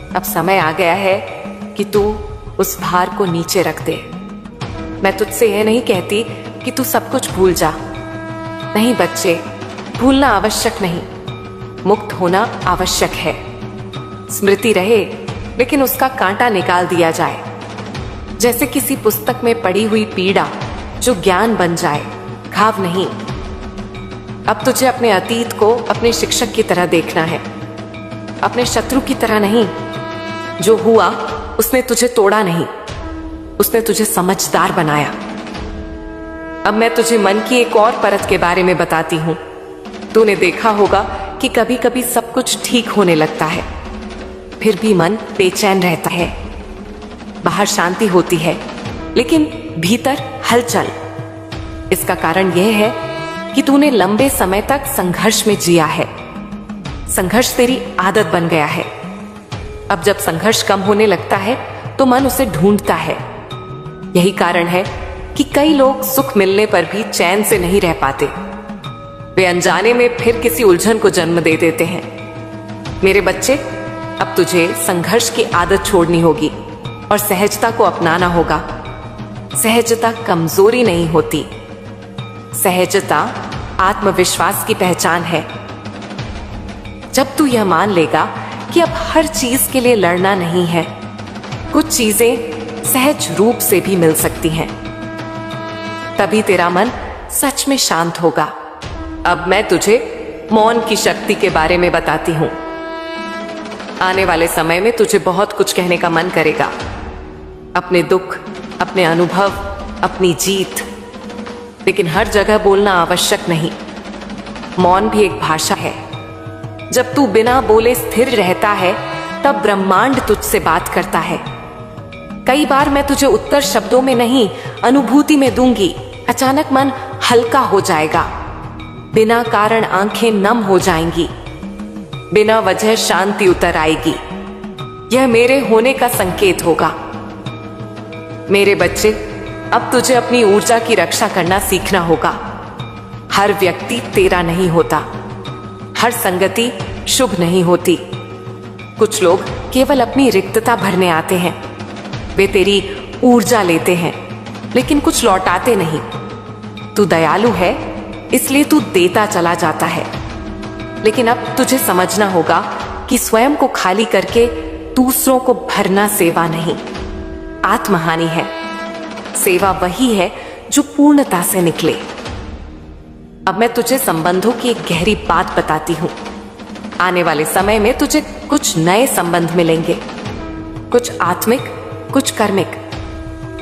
अब समय आ गया है कि तू उस भार को नीचे रख दे। मैं तुझसे यह नहीं कहती कि तू सब कुछ भूल जा। नहीं बच्चे, भूलना आवश्यक नहीं, मुक्त होना आवश्यक है। स्मृति रहे, लेकिन उसका कांटा निकाल दिया जाए। जैसे किसी पुस्तक में पड़ी हुई पीड़ा जो ज्ञान बन जाए, घाव नहीं। अब तुझे अपने अतीत को अपने शिक्षक की तरह देखना है, अपने शत्रु की तरह नहीं। जो हुआ उसने तुझे तोड़ा नहीं, उसने तुझे समझदार बनाया। अब मैं तुझे मन की एक और परत के बारे में बताती हूं। तूने देखा होगा कि कभी कभी सब कुछ ठीक होने लगता है, फिर भी मन बेचैन रहता है। बाहर शांति होती है, लेकिन भीतर हलचल। इसका कारण यह है कि तूने लंबे समय तक संघर्ष में जिया है। संघर्ष तेरी आदत बन गया है। अब जब संघर्ष कम होने लगता है तो मन उसे ढूंढता है। यही कारण है कि कई लोग सुख मिलने पर भी चैन से नहीं रह पाते। वे अनजाने में फिर किसी उलझन को जन्म दे देते हैं। मेरे बच्चे, अब तुझे संघर्ष की आदत छोड़नी होगी और सहजता को अपनाना होगा। सहजता कमजोरी नहीं होती, सहजता आत्मविश्वास की पहचान है। जब तू यह मान लेगा कि अब हर चीज के लिए लड़ना नहीं है, कुछ चीजें सहज रूप से भी मिल सकती हैं, तभी तेरा मन सच में शांत होगा। अब मैं तुझे मौन की शक्ति के बारे में बताती हूं। आने वाले समय में तुझे बहुत कुछ कहने का मन करेगा, अपने दुख, अपने अनुभव, अपनी जीत, लेकिन हर जगह बोलना आवश्यक नहीं। मौन भी एक भाषा है। जब तू बिना बोले स्थिर रहता है, तब ब्रह्मांड तुझसे बात करता है। कई बार मैं तुझे उत्तर शब्दों में नहीं, अनुभूति में दूंगी। अचानक मन हल्का हो जाएगा, बिना कारण आंखें नम हो जाएंगी, बिना वजह शांति उतर आएगी। यह मेरे होने का संकेत होगा। मेरे बच्चे, अब तुझे अपनी ऊर्जा की रक्षा करना सीखना होगा। हर व्यक्ति तेरा नहीं होता, हर संगति शुभ नहीं होती। कुछ लोग केवल अपनी रिक्तता भरने आते हैं, वे तेरी ऊर्जा लेते हैं, लेकिन कुछ लौटाते नहीं। तू दयालु है, इसलिए तू देता चला जाता है। लेकिन अब तुझे समझना होगा कि स्वयं को खाली करके दूसरों को भरना सेवा नहीं, आत्महानि है। सेवा वही है जो पूर्णता से निकले। अब मैं तुझे संबंधों की एक गहरी बात बताती हूं। आने वाले समय में तुझे कुछ नए संबंध मिलेंगे, कुछ आत्मिक, कुछ कर्मिक।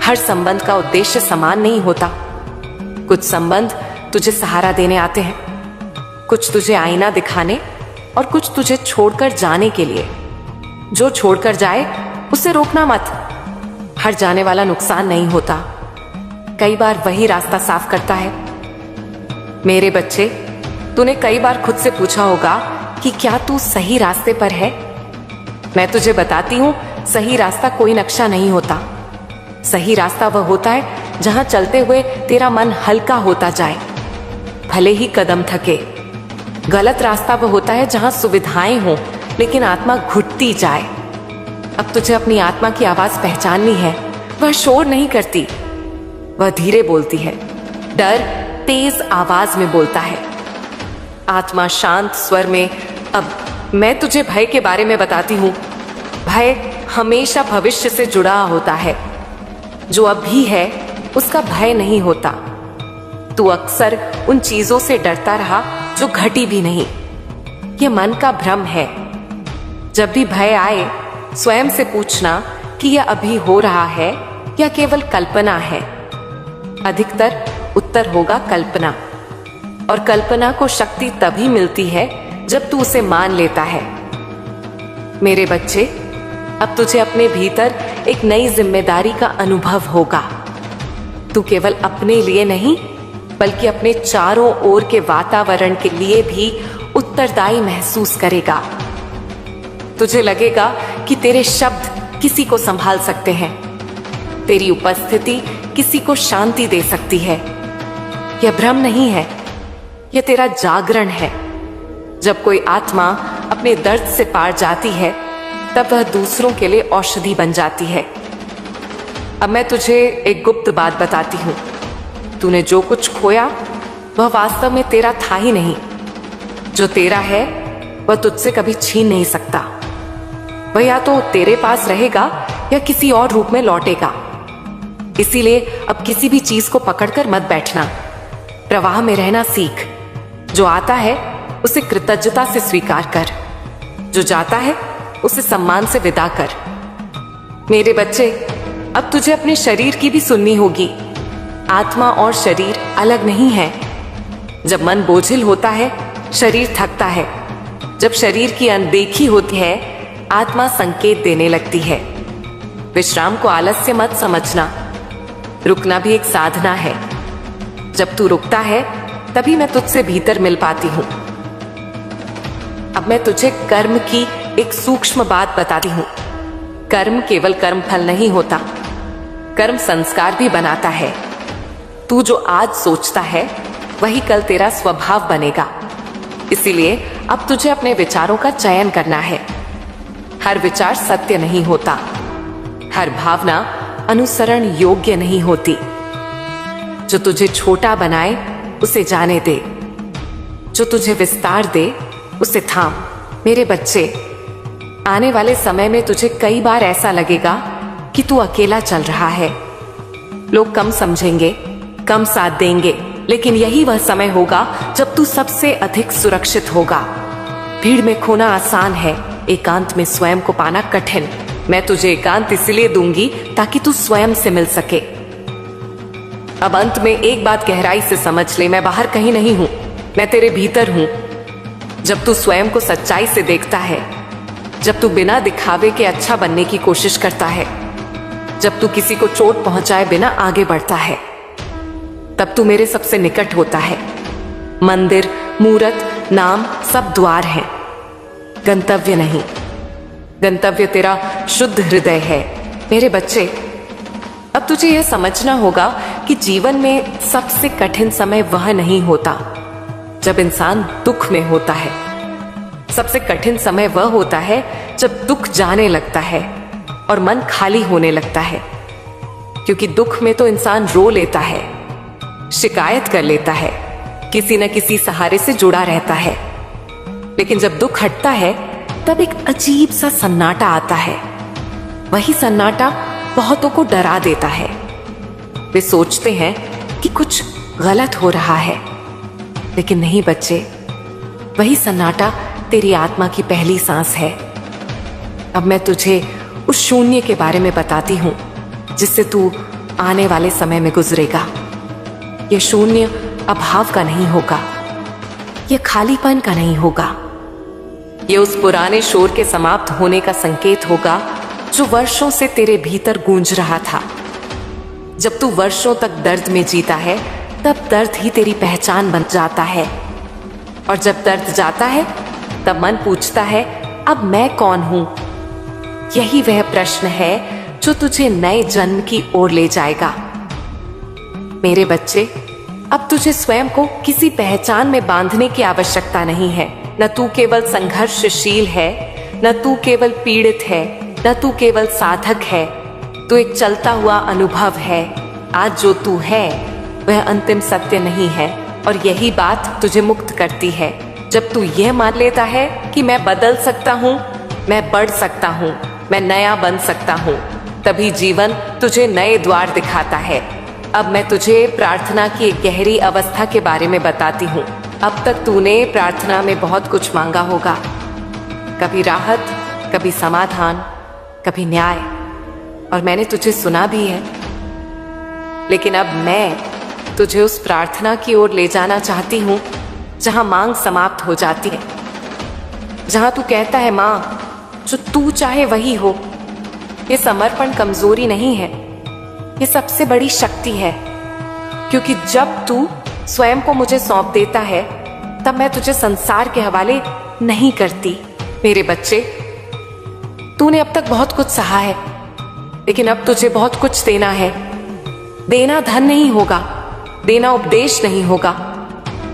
हर संबंध का उद्देश्य समान नहीं होता। कुछ संबंध तुझे सहारा देने आते हैं, कुछ तुझे आईना दिखाने और कुछ तुझे छोड़कर जाने के लिए। जो छोड़कर जाए उसे रोकना मत। हर जाने वाला नुकसान नहीं होता, कई बार वही रास्ता साफ करता है। मेरे बच्चे, तूने कई बार खुद से पूछा होगा कि क्या तू सही रास्ते पर है? मैं तुझे बताती हूँ, सही रास्ता कोई नक्शा नहीं होता। सही रास्ता वह होता है जहां चलते हुए तेरा मन हल्का होता जाए, भले ही कदम थके। गलत रास्ता वह होता है जहां सुविधाएं हों लेकिन आत्मा घुटती जाए। अब तुझे अपनी आत्मा की आवाज पहचाननी है। वह शोर नहीं करती, वह धीरे बोलती है। डर तेज आवाज में बोलता है, आत्मा शांत स्वर में। अब मैं तुझे भय के बारे में बताती हूँ। भय हमेशा भविष्य से जुड़ा होता है। जो अभी है उसका भय नहीं होता। तू अक्सर उन चीजों से डरता रहा जो घटी भी नहीं। यह मन का भ्रम है। जब भी भय आए, स्वयं से पूछना कि यह अभी हो रहा है या केवल कल्पना है। अधिकतर उत्तर होगा कल्पना, और कल्पना को शक्ति तभी मिलती है जब तू उसे मान लेता है। मेरे बच्चे, अब तुझे अपने भीतर एक नई जिम्मेदारी का अनुभव होगा। तू केवल अपने लिए नहीं बल्कि अपने चारों ओर के वातावरण के लिए भी उत्तरदायी महसूस करेगा। तुझे लगेगा कि तेरे शब्द किसी को संभाल सकते हैं, तेरी उपस्थिति किसी को शांति दे सकती है। यह भ्रम नहीं है, यह तेरा जागरण है। जब कोई आत्मा अपने दर्द से पार जाती है तब वह दूसरों के लिए औषधि बन जाती है। अब मैं तुझे एक गुप्त बात बताती हूँ। तूने जो कुछ खोया वह वास्तव में तेरा था ही नहीं। जो तेरा है वह तुझसे कभी छीन नहीं सकता। वह या तो तेरे पास रहेगा या किसी और रूप में लौटेगा। इसीलिए अब किसी भी चीज को पकड़कर मत बैठना। प्रवाह में रहना सीख। जो आता है उसे कृतज्ञता से स्वीकार कर, जो जाता है उसे सम्मान से विदा कर। मेरे बच्चे, अब तुझे अपने शरीर की भी सुननी होगी। आत्मा और शरीर अलग नहीं है। जब मन बोझिल होता है, शरीर थकता है। जब शरीर की अनदेखी होती है, आत्मा संकेत देने लगती है। विश्राम को आलस्य मत समझना। रुकना भी एक साधना है। जब तू रुकता है तभी मैं तुझसे भीतर मिल पाती हूं। अब मैं तुझे कर्म की एक सूक्ष्म बात बताती हूं। कर्म केवल कर्म फल नहीं होता, कर्म संस्कार भी बनाता है। तू जो आज सोचता है वही कल तेरा स्वभाव बनेगा। इसीलिए अब तुझे अपने विचारों का चयन करना है। हर विचार सत्य नहीं होता, हर भावना अनुसरण योग्य नहीं होती। जो तुझे छोटा बनाए उसे जाने दे, जो तुझे विस्तार दे उसे थाम। मेरे बच्चे, आने वाले समय में तुझे कई बार ऐसा लगेगा कि तू अकेला चल रहा है। लोग कम समझेंगे, कम साथ देंगे, लेकिन यही वह समय होगा जब तू सबसे अधिक सुरक्षित होगा। भीड़ में खोना आसान है, एकांत में स्वयं को पाना कठिन। मैं तुझे एकांत इसलिए दूंगी ताकि तू स्वयं से मिल सके। अब अंत में एक बात गहराई से समझ ले, मैं बाहर कहीं नहीं हूं, मैं तेरे भीतर हूं। जब तू स्वयं को सच्चाई से देखता है, जब तू बिना दिखावे के अच्छा बनने की कोशिश करता है, जब तू किसी को चोट पहुंचाए बिना आगे बढ़ता है, तब तू मेरे सबसे निकट होता है। मंदिर, मूरत, नाम सब द्वार हैं, गंतव्य नहीं। गंतव्य तेरा शुद्ध हृदय है। मेरे बच्चे, अब तुझे यह समझना होगा कि जीवन में सबसे कठिन समय वह नहीं होता जब इंसान दुख में होता है। सबसे कठिन समय वह होता है जब दुख जाने लगता है और मन खाली होने लगता है। क्योंकि दुख में तो इंसान रो लेता है, शिकायत कर लेता है, किसी न किसी सहारे से जुड़ा रहता है। लेकिन जब दुख हटता है तब एक अजीब सा सन्नाटा आता है। वही सन्नाटा बहुतों को डरा देता है। वे सोचते हैं कि कुछ गलत हो रहा है, लेकिन नहीं बच्चे, वही सन्नाटा तेरी आत्मा की पहली सांस है। अब मैं तुझे उस शून्य के बारे में बताती हूं जिससे तू आने वाले समय में गुजरेगा। यह शून्य अभाव का नहीं होगा, यह खालीपन का नहीं होगा। यह उस पुराने शोर के समाप्त होने का संकेत होगा जो वर्षों से तेरे भीतर गूंज रहा था। जब तू वर्षों तक दर्द में जीता है तब दर्द ही तेरी पहचान बन जाता है। और जब दर्द जाता है तब मन पूछता है, अब मैं कौन हूं? यही वह प्रश्न है जो तुझे नए जन्म की ओर ले जाएगा। मेरे बच्चे, अब तुझे स्वयं को किसी पहचान में बांधने की आवश्यकता नहीं है। न तू केवल संघर्षशील है, न तू केवल पीड़ित है, न तू केवल साधक है। तू एक चलता हुआ अनुभव है। आज जो तू है वह अंतिम सत्य नहीं है, और यही बात तुझे मुक्त करती है। जब तू यह मान लेता है कि मैं बदल सकता हूँ, मैं बढ़ सकता हूँ, मैं नया बन सकता हूँ, तभी जीवन तुझे नए द्वार दिखाता है। अब मैं तुझे प्रार्थना की एक गहरी अवस्था के बारे में बताती हूँ। अब तक तूने प्रार्थना में बहुत कुछ मांगा होगा, कभी राहत, कभी समाधान, कभी न्याय, और मैंने तुझे सुना भी है। लेकिन अब मैं तुझे उस प्रार्थना की ओर ले जाना चाहती हूँ जहां मांग समाप्त हो जाती है, जहां तू कहता है मां, जो तू चाहे वही हो। ये समर्पण कमजोरी नहीं है, ये सबसे बड़ी शक्ति है, क्योंकि जब तू स्वयं को मुझे सौंप देता है तब मैं तुझे संसार के हवाले नहीं करती। मेरे बच्चे, तूने अब तक बहुत कुछ सहा है, लेकिन अब तुझे बहुत कुछ देना है। देना धन नहीं होगा, देना उपदेश नहीं होगा,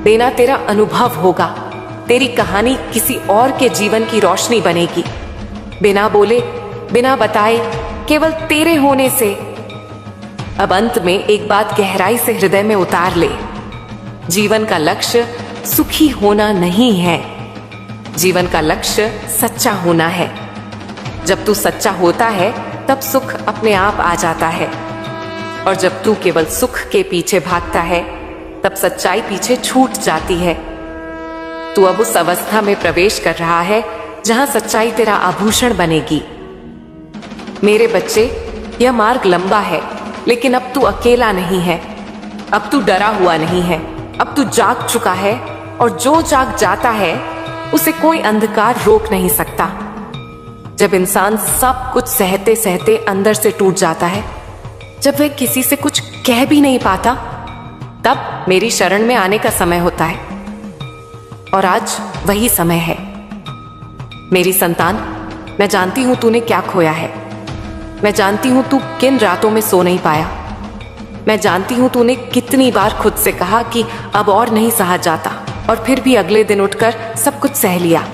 देना तेरा अनुभव होगा। तेरी कहानी किसी और के जीवन की रोशनी बनेगी, बिना बोले, बिना बताए, केवल तेरे होने से। अब अंत में एक बात गहराई से हृदय में उतार ले। जीवन का लक्ष्य सुखी होना नहीं है, जीवन का लक्ष्य सच्चा होना है। जब तू सच्चा होता है तब सुख अपने आप आ जाता है, और जब तू केवल सुख के पीछे भागता है तब सच्चाई पीछे छूट जाती है। तू अब उस अवस्था में प्रवेश कर रहा है जहां सच्चाई तेरा आभूषण बनेगी। मेरे बच्चे, यह मार्ग लंबा है, लेकिन अब तू अकेला नहीं है। अब तू डरा हुआ नहीं है, अब तू जाग चुका है, और जो जाग जाता है उसे कोई अंधकार रोक नहीं सकता। जब इंसान सब कुछ सहते सहते अंदर से टूट जाता है, जब वह किसी से कुछ कह भी नहीं पाता, तब मेरी शरण में आने का समय होता है, और आज वही समय है। मेरी संतान, मैं जानती हूं तूने क्या खोया है। मैं जानती हूं तू किन रातों में सो नहीं पाया। मैं जानती हूं तूने कितनी बार खुद से कहा कि अब और नहीं सहा जाता, और फिर भी अगले दिन उठकर सब कुछ सह लिया।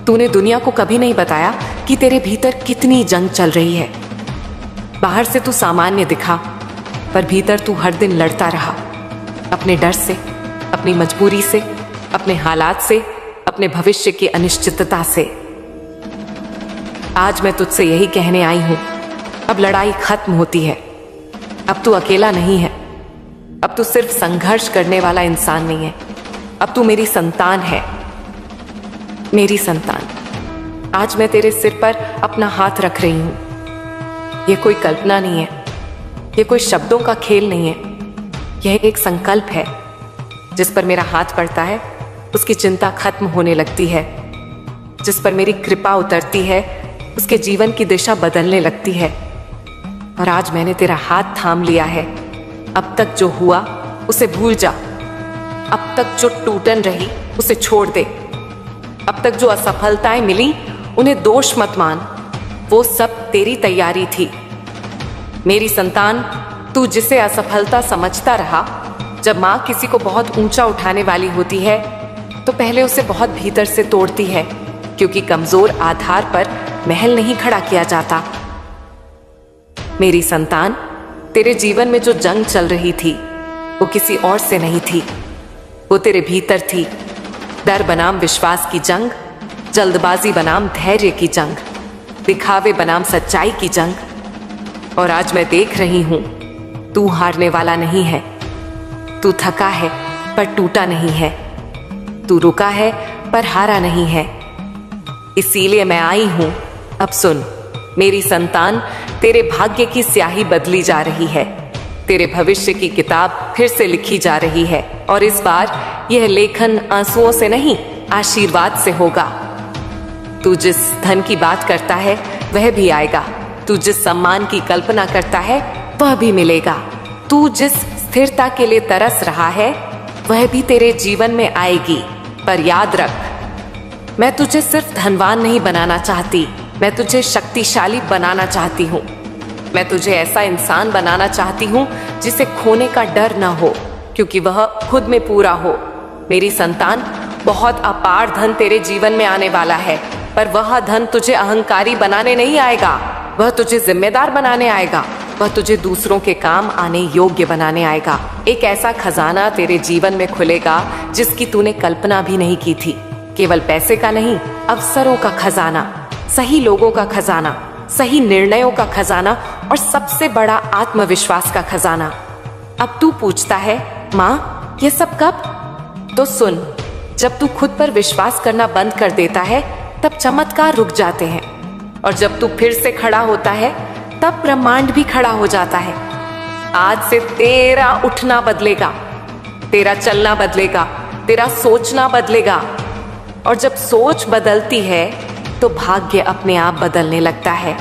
तूने दुनिया को कभी नहीं बताया कि तेरे भीतर कितनी जंग चल रही है। बाहर से तू सामान्य दिखा, पर भीतर तू हर दिन लड़ता रहा, अपने डर से, अपनी मजबूरी से, अपने हालात से, अपने भविष्य की अनिश्चितता से। आज मैं तुझसे यही कहने आई हूं, अब लड़ाई खत्म होती है। अब तू अकेला नहीं है, अब तू सिर्फ संघर्ष करने वाला इंसान नहीं है, अब तू मेरी संतान है। मेरी संतान, आज मैं तेरे सिर पर अपना हाथ रख रही हूं। यह कोई कल्पना नहीं है, यह कोई शब्दों का खेल नहीं है, यह एक संकल्प है। जिस पर मेरा हाथ पड़ता है उसकी चिंता खत्म होने लगती है, जिस पर मेरी कृपा उतरती है उसके जीवन की दिशा बदलने लगती है। और आज मैंने तेरा हाथ थाम लिया है। अब तक जो हुआ उसे भूल जा, अब तक जो टूटन रही उसे छोड़ दे, अब तक जो असफलताएं मिली उन्हें दोष मत मान, वो सब तेरी तैयारी थी। मेरी संतान, तू जिसे असफलता समझता रहा, जब माँ किसी को बहुत ऊंचा उठाने वाली होती है तो पहले उसे बहुत भीतर से तोड़ती है, क्योंकि कमजोर आधार पर महल नहीं खड़ा किया जाता। मेरी संतान, तेरे जीवन में जो जंग चल रही थी वो किसी और से नहीं थी, वो तेरे भीतर थी। डर बनाम विश्वास की जंग, जल्दबाजी बनाम धैर्य की जंग, दिखावे बनाम सच्चाई की जंग। और आज मैं देख रही हूं, तू हारने वाला नहीं है। तू थका है पर टूटा नहीं है, तू रुका है पर हारा नहीं है। इसीलिए मैं आई हूं। अब सुन मेरी संतान, तेरे भाग्य की स्याही बदली जा रही है, तेरे भविष्य की किताब फिर से लिखी जा रही है, और इस बार यह लेखन आंसुओं से नहीं, आशीर्वाद से होगा। तू जिस धन की बात करता है वह भी आएगा, तू जिस सम्मान की कल्पना करता है वह भी मिलेगा, तू जिस स्थिरता के लिए तरस रहा है वह भी तेरे जीवन में आएगी। पर याद रख, मैं तुझे सिर्फ धनवान नहीं बनाना चाहती, मैं तुझे शक्तिशाली बनाना चाहती हूँ। मैं तुझे ऐसा इंसान बनाना चाहती हूँ जिसे खोने का डर ना हो, क्योंकि वह खुद में पूरा हो। मेरी संतान, बहुत अपार धन तेरे जीवन में आने वाला है, पर वह धन तुझे अहंकारी बनाने नहीं आएगा। वह तुझे जिम्मेदार बनाने आएगा। वह तुझे दूसरों के काम आने योग्य बनाने आएगा। एक ऐसा खजाना तेरे जीवन में खुलेगा जिसकी तूने कल्पना भी नहीं की थी। केवल पैसे का नहीं, अवसरों का खजाना, सही लोगों का खजाना, सही निर्णयों का खजाना और सबसे बड़ा आत्मविश्वास का खजाना। अब तू पूछता है, माँ ये सब कब? तो सुन, जब तू खुद पर विश्वास करना बंद कर देता है तब चमत्कार रुक जाते हैं, और जब तू फिर से खड़ा होता है तब ब्रह्मांड भी खड़ा हो जाता है। आज से तेरा उठना बदलेगा, तेरा चलना बदलेगा, तेरा सोचना बदलेगा, और जब सोच बदलती है तो भाग्य अपने आप बदलने लगता है।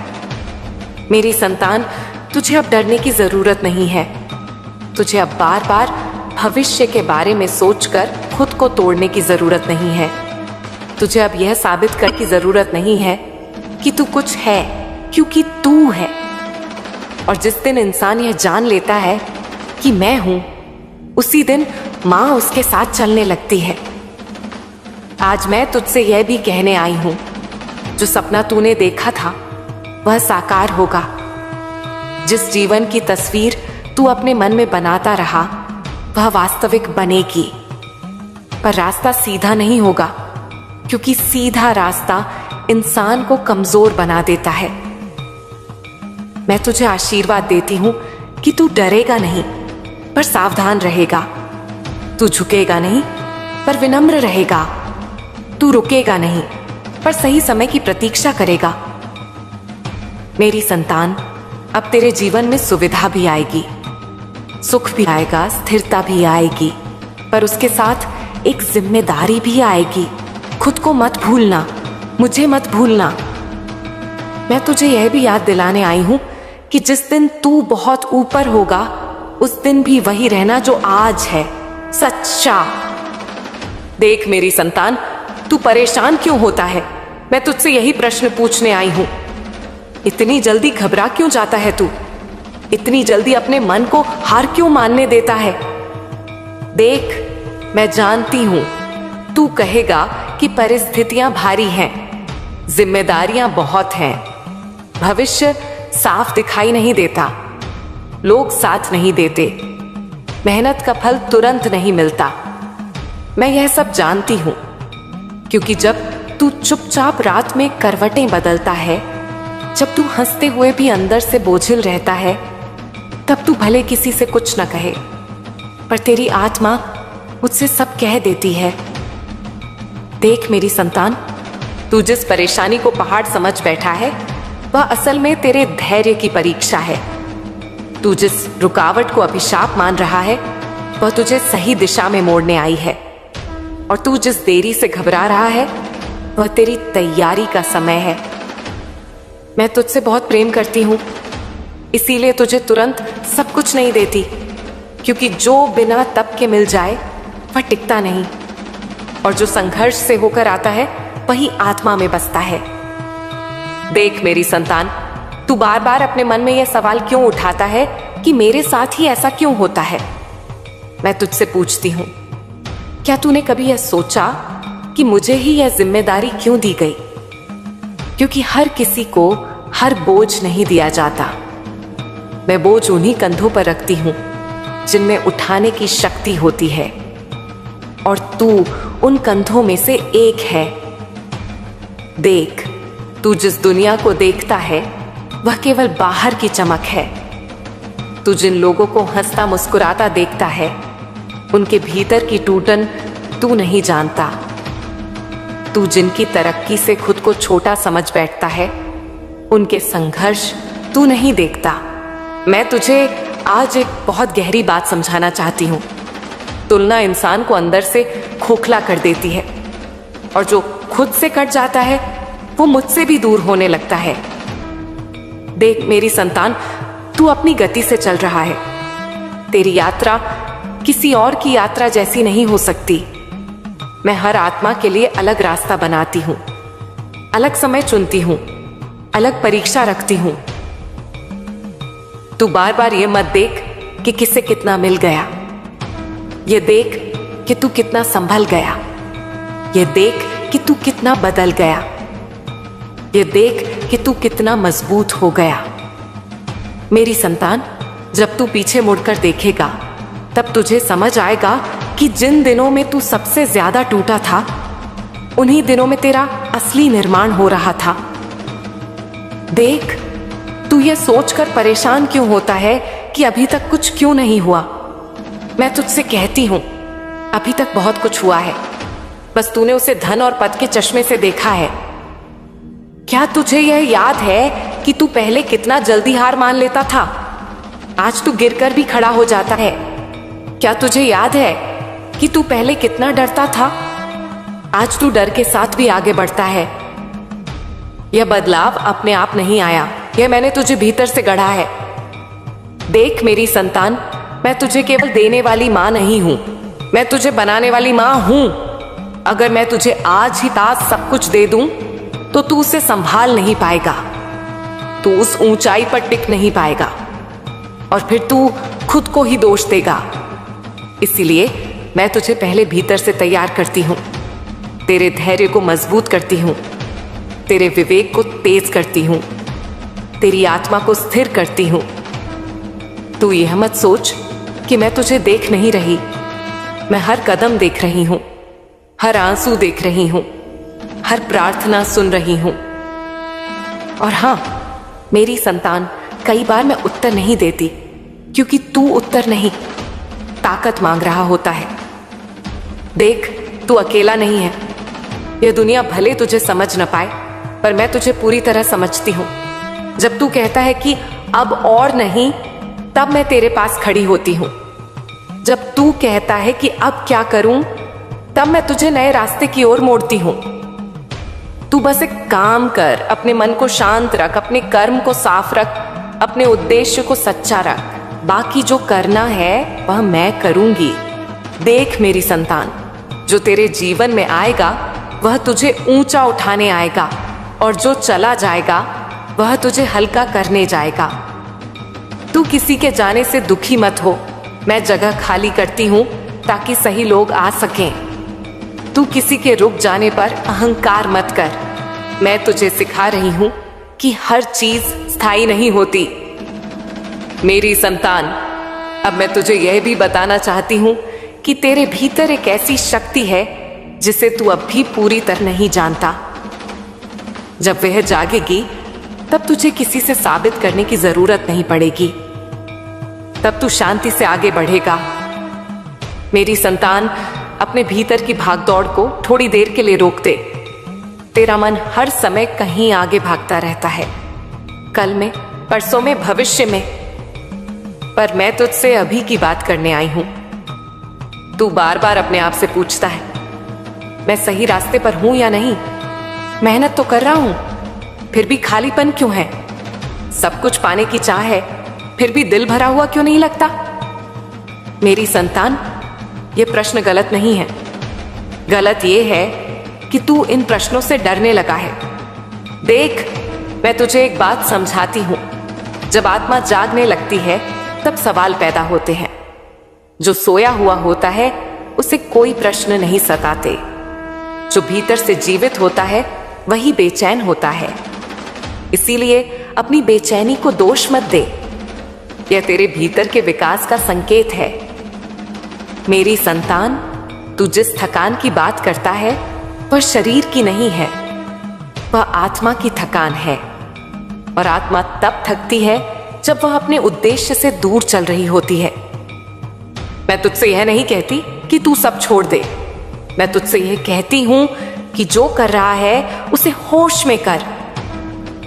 मेरी संतान, तुझे अब डरने की जरूरत नहीं है। तुझे अब बार बार भविष्य के बारे में सोचकर खुद को तोड़ने की जरूरत नहीं है। तुझे अब यह साबित करने की जरूरत नहीं है कि तू कुछ है, क्योंकि तू है। और जिस दिन इंसान यह जान लेता है कि मैं हूं, उसी दिन मां उसके साथ चलने लगती है। आज मैं तुझसे यह भी कहने आई हूं, जो सपना तूने देखा था वह साकार होगा। जिस जीवन की तस्वीर तू अपने मन में बनाता रहा वह वास्तविक बनेगी। पर रास्ता सीधा नहीं होगा, क्योंकि सीधा रास्ता इंसान को कमजोर बना देता है। मैं तुझे आशीर्वाद देती हूं कि तू डरेगा नहीं, पर सावधान रहेगा। तू झुकेगा नहीं, पर विनम्र रहेगा। तू रुकेगा नहीं, पर सही समय की प्रतीक्षा करेगा। मेरी संतान, अब तेरे जीवन में सुविधा भी आएगी, सुख भी आएगा, स्थिरता भी आएगी, पर उसके साथ एक जिम्मेदारी भी आएगी। खुद को मत भूलना, मुझे मत भूलना। मैं तुझे यह भी याद दिलाने आई हूं कि जिस दिन तू बहुत ऊपर होगा, उस दिन भी वही रहना जो आज है, सच्चा। देख मेरी संतान, तू परेशान क्यों होता है? मैं तुझसे यही प्रश्न पूछने आई हूं। इतनी जल्दी घबरा क्यों जाता है तू? इतनी जल्दी अपने मन को हार क्यों मानने देता है? देख, मैं जानती हूं तू कहेगा कि परिस्थितियां भारी हैं, जिम्मेदारियां बहुत हैं, भविष्य साफ दिखाई नहीं देता, लोग साथ नहीं देते, मेहनत का फल तुरंत नहीं मिलता। मैं यह सब जानती हूं, क्योंकि जब तू चुपचाप रात में करवटें बदलता है, जब तू हंसते हुए भी अंदर से बोझिल रहता है, तब तू भले किसी से कुछ न कहे, पर तेरी आत्मा मुझसे सब कह देती है। देख मेरी संतान, तू जिस परेशानी को पहाड़ समझ बैठा है वह असल में तेरे धैर्य की परीक्षा है। तू जिस रुकावट को अभिशाप मान रहा है वह तुझे सही दिशा में मोड़ने आई है, और तू जिस देरी से घबरा रहा है वह तेरी तैयारी का समय है। मैं तुझसे बहुत प्रेम करती हूं, इसीलिए तुझे तुरंत सब कुछ नहीं देती, क्योंकि जो बिना तप के मिल जाए वह टिकता नहीं, और जो संघर्ष से होकर आता है वही आत्मा में बसता है। देख मेरी संतान, तू बार बार अपने मन में यह सवाल क्यों उठाता है कि मेरे साथ ही ऐसा क्यों होता है? मैं तुझसे पूछती हूं, क्या तूने कभी यह सोचा कि मुझे ही यह जिम्मेदारी क्यों दी गई? क्योंकि हर किसी को हर बोझ नहीं दिया जाता। मैं बोझ उन्हीं कंधों पर रखती हूं जिनमें उठाने की शक्ति होती है, और तू उन कंधों में से एक है। देख, तू जिस दुनिया को देखता है वह केवल बाहर की चमक है। तू जिन लोगों को हंसता मुस्कुराता देखता है उनके भीतर की टूटन तू नहीं जानता। तू जिनकी तरक्की से खुद को छोटा समझ बैठता है उनके संघर्ष तू नहीं देखता। मैं तुझे आज एक बहुत गहरी बात समझाना चाहती हूँ। तुलना इंसान को अंदर से खोखला कर देती है, और जो खुद से कट जाता है वो मुझसे भी दूर होने लगता है। देख मेरी संतान, तू अपनी गति से चल रहा है। तेरी यात्रा किसी और की यात्रा जैसी नहीं हो सकती। मैं हर आत्मा के लिए अलग रास्ता बनाती हूँ, अलग समय चुनती हूँ, अलग परीक्षा रखती हूं। तू बार बार ये मत देख कि किसे कितना मिल गया, ये देख कि तू कितना संभल गया, ये देख कि तू कितना बदल गया, ये देख कि तू कितना मजबूत हो गया। मेरी संतान, जब तू पीछे मुड़कर देखेगा तब तुझे समझ आएगा कि जिन दिनों में तू सबसे ज्यादा टूटा था, उन्हीं दिनों में तेरा असली निर्माण हो रहा था। देख, तू ये सोचकर परेशान क्यों होता है कि अभी तक कुछ क्यों नहीं हुआ। मैं तुझसे कहती हूं, अभी तक बहुत कुछ हुआ है, बस तूने उसे धन और पद के चश्मे से देखा है। क्या तुझे यह याद है कि तू पहले कितना जल्दी हार मान लेता था? आज तू गिरकर भी खड़ा हो जाता है। क्या तुझे याद है कि तू पहले कितना डरता था? आज तू डर के साथ भी आगे बढ़ता है। यह बदलाव अपने आप नहीं आया, यह मैंने तुझे भीतर से गढ़ा है। देख मेरी संतान, मैं तुझे केवल देने वाली मां नहीं हूं, मैं तुझे बनाने वाली मां हूं। अगर मैं तुझे आज ही ताज सब कुछ दे दूं तो तू उसे संभाल नहीं पाएगा, तू उस ऊंचाई पर टिक नहीं पाएगा और फिर तू खुद को ही दोष देगा। इसीलिए मैं तुझे पहले भीतर से तैयार करती हूं, तेरे धैर्य को मजबूत करती हूं, तेरे विवेक को तेज करती हूं, तेरी आत्मा को स्थिर करती हूं। तू यह मत सोच कि मैं तुझे देख नहीं रही, मैं हर कदम देख रही हूं, हर आंसू देख रही हूं, हर प्रार्थना सुन रही हूं। और हां मेरी संतान, कई बार मैं उत्तर नहीं देती क्योंकि तू उत्तर नहीं, ताकत मांग रहा होता है। देख, तू अकेला नहीं है। यह दुनिया भले तुझे समझ न पाए, पर मैं तुझे पूरी तरह समझती हूं। जब तू कहता है कि अब और नहीं, तब मैं तेरे पास खड़ी होती हूं। जब तू कहता है कि अब क्या करूं, तब मैं तुझे नए रास्ते की ओर मोड़ती हूं। तू बस एक काम कर, अपने मन को शांत रख, अपने कर्म को साफ रख, अपने उद्देश्य को सच्चा रख। बाकी जो करना है वह मैं करूंगी। देख मेरी संतान, जो तेरे जीवन में आएगा वह तुझे ऊंचा उठाने आएगा, और जो चला जाएगा वह तुझे हल्का करने जाएगा। तू किसी के जाने से दुखी मत हो, मैं जगह खाली करती हूं ताकि सही लोग आ सकें। तू किसी के रुक जाने पर अहंकार मत कर। मैं तुझे सिखा रही हूं कि हर चीज स्थायी नहीं होती। मेरी संतान, अब मैं तुझे यह भी बताना चाहती हूं कि तेरे भीतर एक ऐसी शक्ति है जिसे तू अब भी पूरी तरह नहीं जानता। जब वह जागेगी तब तुझे किसी से साबित करने की जरूरत नहीं पड़ेगी, तब तू शांति से आगे बढ़ेगा। मेरी संतान, अपने भीतर की भागदौड़ को थोड़ी देर के लिए रोक दे। तेरा मन हर समय कहीं आगे भागता रहता है, कल में, परसों में, भविष्य में। पर मैं तुझसे अभी की बात करने आई हूं। तू बार बार अपने आप से पूछता है, मैं सही रास्ते पर हूं या नहीं? मेहनत तो कर रहा हूं, फिर भी खालीपन क्यों है? सब कुछ पाने की चाह है, फिर भी दिल भरा हुआ क्यों नहीं लगता? मेरी संतान, यह प्रश्न गलत नहीं है। गलत यह है कि तू इन प्रश्नों से डरने लगा है। देख, मैं तुझे एक बात समझाती हूं। जब आत्मा जागने लगती है तब सवाल पैदा होते हैं। जो सोया हुआ होता है उसे कोई प्रश्न नहीं सताते। जो भीतर से जीवित होता है वही बेचैन होता है। इसीलिए अपनी बेचैनी को दोष मत दे, यह तेरे भीतर के विकास का संकेत है। मेरी संतान, तू जिस थकान की बात करता है वह शरीर की नहीं है, वह आत्मा की थकान है। और आत्मा तब थकती है जब वह अपने उद्देश्य से दूर चल रही होती है। मैं तुझसे यह नहीं कहती कि तू सब छोड़ दे, मैं तुझसे यह कहती हूं कि जो कर रहा है उसे होश में कर।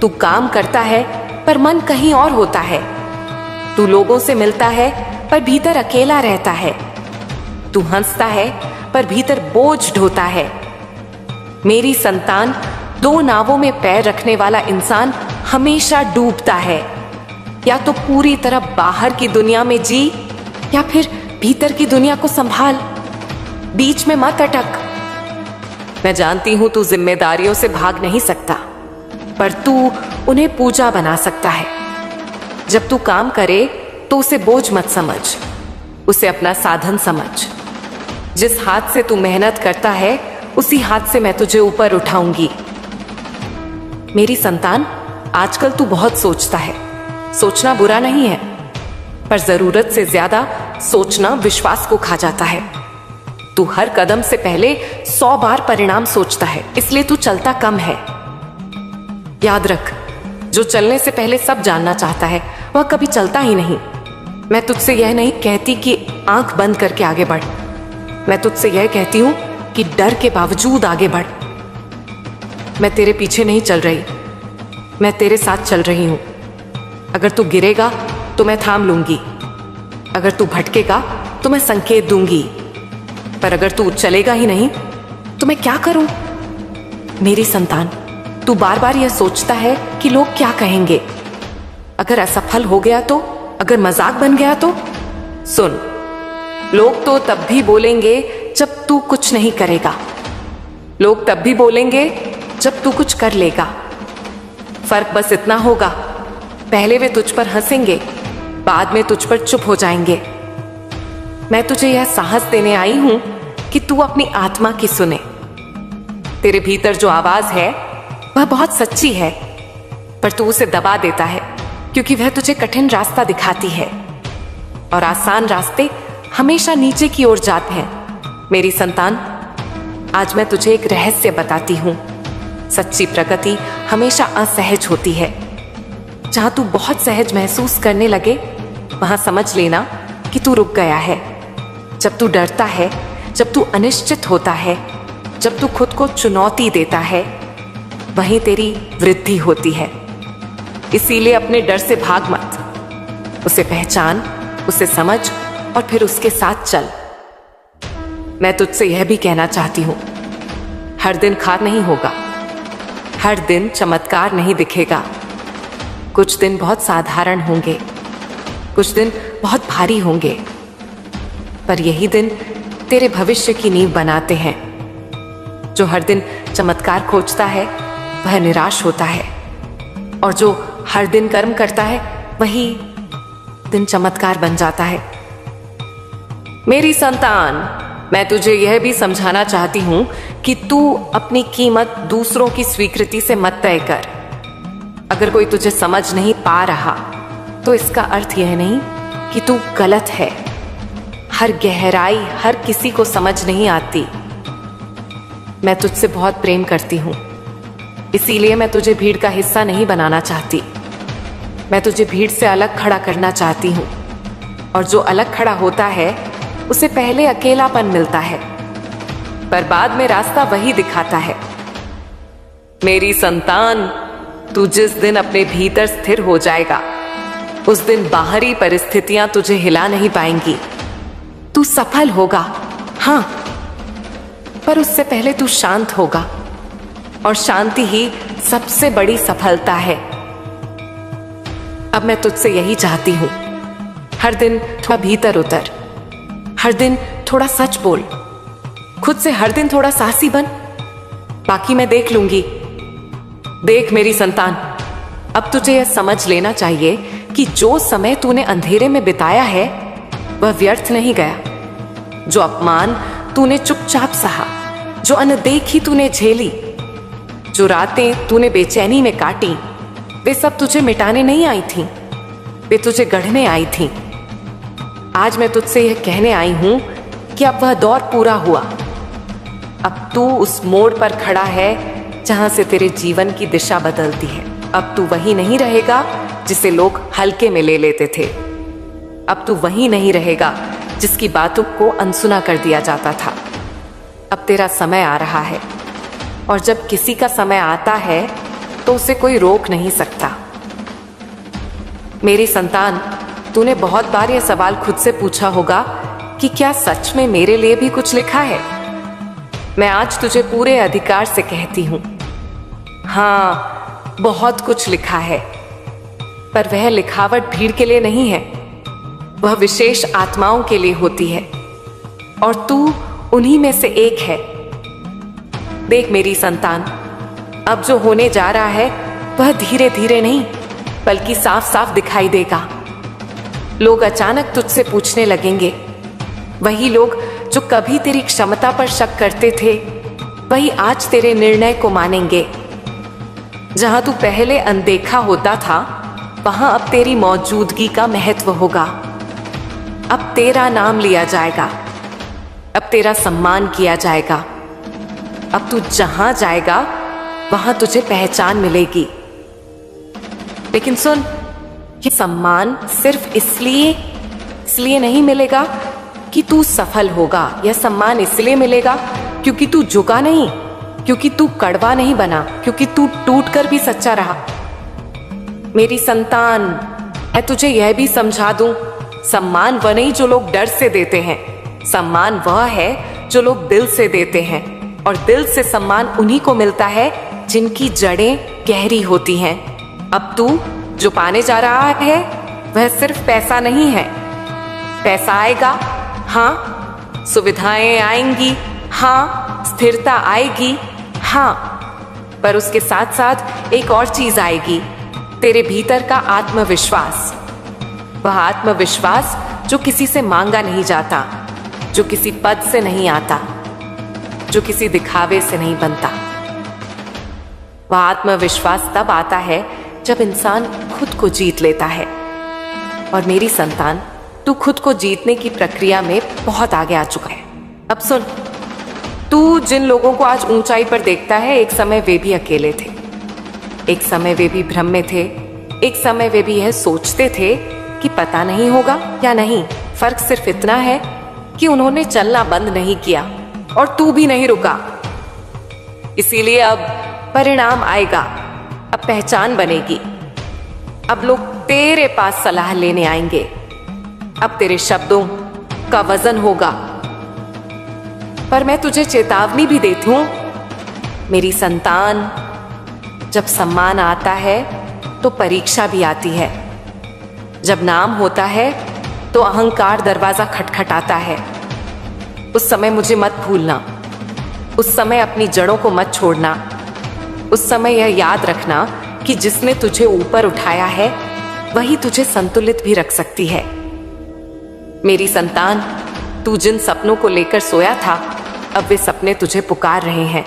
तू काम करता है पर मन कहीं और होता है। तू लोगों से मिलता है पर भीतर अकेला रहता है। तू हंसता है पर भीतर बोझ ढोता है। मेरी संतान, दो नावों में पैर रखने वाला इंसान हमेशा डूबता है। या तो पूरी तरह बाहर की दुनिया में जी, या फिर भीतर की दुनिया को संभाल। बीच में मत अटक। मैं जानती हूं तू जिम्मेदारियों से भाग नहीं सकता, पर तू उन्हें पूजा बना सकता है। जब तू काम करे तो उसे बोझ मत समझ, उसे अपना साधन समझ। जिस हाथ से तू मेहनत करता है उसी हाथ से मैं तुझे ऊपर उठाऊंगी। मेरी संतान, आजकल तू बहुत सोचता है। सोचना बुरा नहीं है, पर जरूरत से ज्यादा सोचना विश्वास को खा जाता है। तू हर कदम से पहले 100 बार परिणाम सोचता है, इसलिए तू चलता कम है। याद रख, जो चलने से पहले सब जानना चाहता है वह कभी चलता ही नहीं। मैं तुझसे यह नहीं कहती कि आंख बंद करके आगे बढ़, मैं तुझसे यह कहती हूं कि डर के बावजूद आगे बढ़। मैं तेरे पीछे नहीं चल रही, मैं तेरे साथ चल रही हूं। अगर तू गिरेगा तो मैं थाम लूंगी, अगर तू भटकेगा तो मैं संकेत दूंगी, पर अगर तू चलेगा ही नहीं तो मैं क्या करूं? मेरी संतान, तू बार बार यह सोचता है कि लोग क्या कहेंगे। अगर असफल हो गया तो, अगर मजाक बन गया तो? सुन, लोग तो तब भी बोलेंगे जब तू कुछ नहीं करेगा। लोग तब भी बोलेंगे जब तू कुछ कर लेगा। फर्क बस इतना होगा, पहले वे तुझ पर हंसेंगे, बाद में तुझ पर चुप हो जाएंगे। मैं तुझे यह साहस देने आई हूं कि तू अपनी आत्मा की सुने। तेरे भीतर जो आवाज है वह बहुत सच्ची है, पर तू उसे दबा देता है क्योंकि वह तुझे कठिन रास्ता दिखाती है, और आसान रास्ते हमेशा नीचे की ओर जाते हैं। मेरी संतान, आज मैं तुझे एक रहस्य बताती हूं। सच्ची प्रगति हमेशा असहज होती है। जहां तू बहुत सहज महसूस करने लगे वहां समझ लेना कि तू रुक गया है। जब तू डरता है, जब तू अनिश्चित होता है, जब तू खुद को चुनौती देता है, वहीं तेरी वृद्धि होती है। इसीलिए अपने डर से भाग मत, उसे पहचान, उसे समझ और फिर उसके साथ चल। मैं तुझसे यह भी कहना चाहती हूं, हर दिन खार नहीं होगा, हर दिन चमत्कार नहीं दिखेगा। कुछ दिन बहुत साधारण होंगे, कुछ दिन बहुत भारी होंगे, पर यही दिन तेरे भविष्य की नींव बनाते हैं। जो हर दिन चमत्कार खोजता है वह निराश होता है, और जो हर दिन कर्म करता है वही दिन चमत्कार बन जाता है। मेरी संतान, मैं तुझे यह भी समझाना चाहती हूं कि तू अपनी कीमत दूसरों की स्वीकृति से मत तय कर। अगर कोई तुझे समझ नहीं पा रहा तो इसका अर्थ यह नहीं कि तू गलत है। हर गहराई हर किसी को समझ नहीं आती। मैं तुझसे बहुत प्रेम करती हूं, इसीलिए मैं तुझे भीड़ का हिस्सा नहीं बनाना चाहती। मैं तुझे भीड़ से अलग खड़ा करना चाहती हूं, और जो अलग खड़ा होता है उसे पहले अकेलापन मिलता है, पर बाद में रास्ता वही दिखाता है। मेरी संतान, तू जिस दिन अपने भीतर स्थिर हो जाएगा उस दिन बाहरी परिस्थितियां तुझे हिला नहीं पाएंगी। तू सफल होगा, हां, पर उससे पहले तू शांत होगा, और शांति ही सबसे बड़ी सफलता है। अब मैं तुझसे यही चाहती हूं, हर दिन थोड़ा भीतर उतर, हर दिन थोड़ा सच बोल, खुद से हर दिन थोड़ा साहसी बन, बाकी मैं देख लूंगी। देख मेरी संतान, अब तुझे यह समझ लेना चाहिए कि जो समय तूने अंधेरे में बिताया है वह व्यर्थ नहीं गया। जो अपमान तूने चुपचाप सहा, जो अनदेखी तूने झेली, जो रातें तूने बेचैनी में काटी, वे सब तुझे मिटाने नहीं आई थीं, वे तुझे गढ़ने आई थीं। आज मैं तुझसे यह कहने आई हूं कि अब वह दौर पूरा हुआ। अब तू उस मोड़ पर खड़ा है जहां से तेरे जीवन की दिशा बदलती है। अब तू वही नहीं रहेगा जिसे लोग हल्के में ले लेते थे। अब तू वही नहीं रहेगा जिसकी बातों को अनसुना कर दिया जाता था। अब तेरा समय आ रहा है, और जब किसी का समय आता है तो उसे कोई रोक नहीं सकता। मेरी संतान, तूने बहुत बार यह सवाल खुद से पूछा होगा कि क्या सच में मेरे लिए भी कुछ लिखा है? मैं आज तुझे पूरे अधिकार से कहती हूं, हाँ, बहुत कुछ लिखा है, पर वह लिखावट भीड़ के लिए नहीं है, वह विशेष आत्माओं के लिए होती है, और तू उन्हीं में से एक है। देख मेरी संतान, अब जो होने जा रहा है वह धीरे धीरे नहीं बल्कि साफ साफ दिखाई देगा। लोग अचानक तुझसे पूछने लगेंगे। वही लोग जो कभी तेरी क्षमता पर शक करते थे, वही आज तेरे निर्णय को मानेंगे। जहां तू पहले अनदेखा होता था, वहां अब तेरी मौजूदगी का महत्व होगा। अब तेरा नाम लिया जाएगा, अब तेरा सम्मान किया जाएगा। अब तू जहां जाएगा वहां तुझे पहचान मिलेगी। लेकिन सुन, ये सम्मान सिर्फ इसलिए नहीं मिलेगा कि तू सफल होगा। यह सम्मान इसलिए मिलेगा क्योंकि तू झुका नहीं, क्योंकि तू कड़वा नहीं बना, क्योंकि तू टूट कर भी सच्चा रहा। मेरी संतान, मैं तुझे यह भी समझा दूं, सम्मान वह नहीं जो लोग डर से देते हैं, सम्मान वह है जो लोग दिल से देते हैं। और दिल से सम्मान उन्हीं को मिलता है जिनकी जड़ें गहरी होती हैं। अब तू जो पाने जा रहा है वह सिर्फ पैसा नहीं है। पैसा आएगा, हाँ, सुविधाएं आएंगी, हाँ, स्थिरता आएगी, हाँ, पर उसके साथ साथ एक और चीज आएगी, तेरे भीतर का आत्मविश्वास। वह आत्मविश्वास जो किसी से मांगा नहीं जाता, जो किसी पद से नहीं आता, जो किसी दिखावे से नहीं बनता। वह आत्मविश्वास तब आता है जब इंसान खुद को जीत लेता है। और मेरी संतान, तू खुद को जीतने की प्रक्रिया में बहुत आगे आ चुका है। अब सुन, तू जिन लोगों को आज ऊंचाई पर देखता है, एक समय वे भी अकेले थे, एक समय वे भी भ्रम में थे, एक समय वे भी यह सोचते थे कि पता नहीं होगा या नहीं। फर्क सिर्फ इतना है कि उन्होंने चलना बंद नहीं किया और तू भी नहीं रुका। इसीलिए अब परिणाम आएगा, अब पहचान बनेगी। अब लोग तेरे पास सलाह लेने आएंगे, अब तेरे शब्दों का वजन होगा। पर मैं तुझे चेतावनी भी देती हूं, मेरी संतान, जब सम्मान आता है तो परीक्षा भी आती है। जब नाम होता है तो अहंकार दरवाजा खटखटाता है। उस समय मुझे मत भूलना, उस समय अपनी जड़ों को मत छोड़ना। उस समय यह याद रखना कि जिसने तुझे ऊपर उठाया है वही तुझे संतुलित भी रख सकती है। मेरी संतान, तू जिन सपनों को लेकर सोया था, अब वे सपने तुझे पुकार रहे हैं।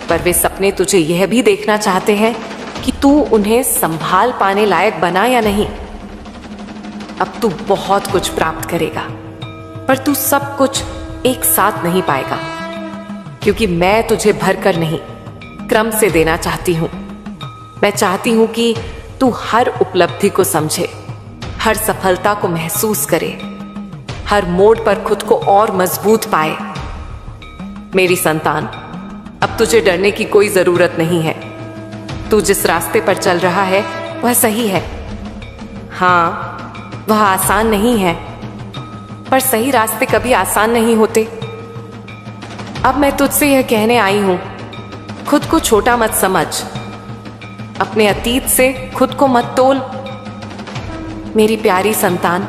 पर वे सपने तुझे यह भी देखना चाहते हैं कि तू उन्हें संभाल पाने लायक बना या नहीं। अब तू बहुत कुछ प्राप्त करेगा, पर तू सब कुछ एक साथ नहीं पाएगा, क्योंकि मैं तुझे भरकर नहीं, क्रम से देना चाहती हूं। मैं चाहती हूं कि तू हर उपलब्धि को समझे, हर सफलता को महसूस करे, हर मोड़ पर खुद को और मजबूत पाए। मेरी संतान, अब तुझे डरने की कोई जरूरत नहीं है। तू जिस रास्ते पर चल रहा है वह सही है। हाँ, वह आसान नहीं है, पर सही रास्ते कभी आसान नहीं होते। अब मैं तुझसे यह कहने आई हूं, खुद को छोटा मत समझ, अपने अतीत से खुद को मत तोल। मेरी प्यारी संतान,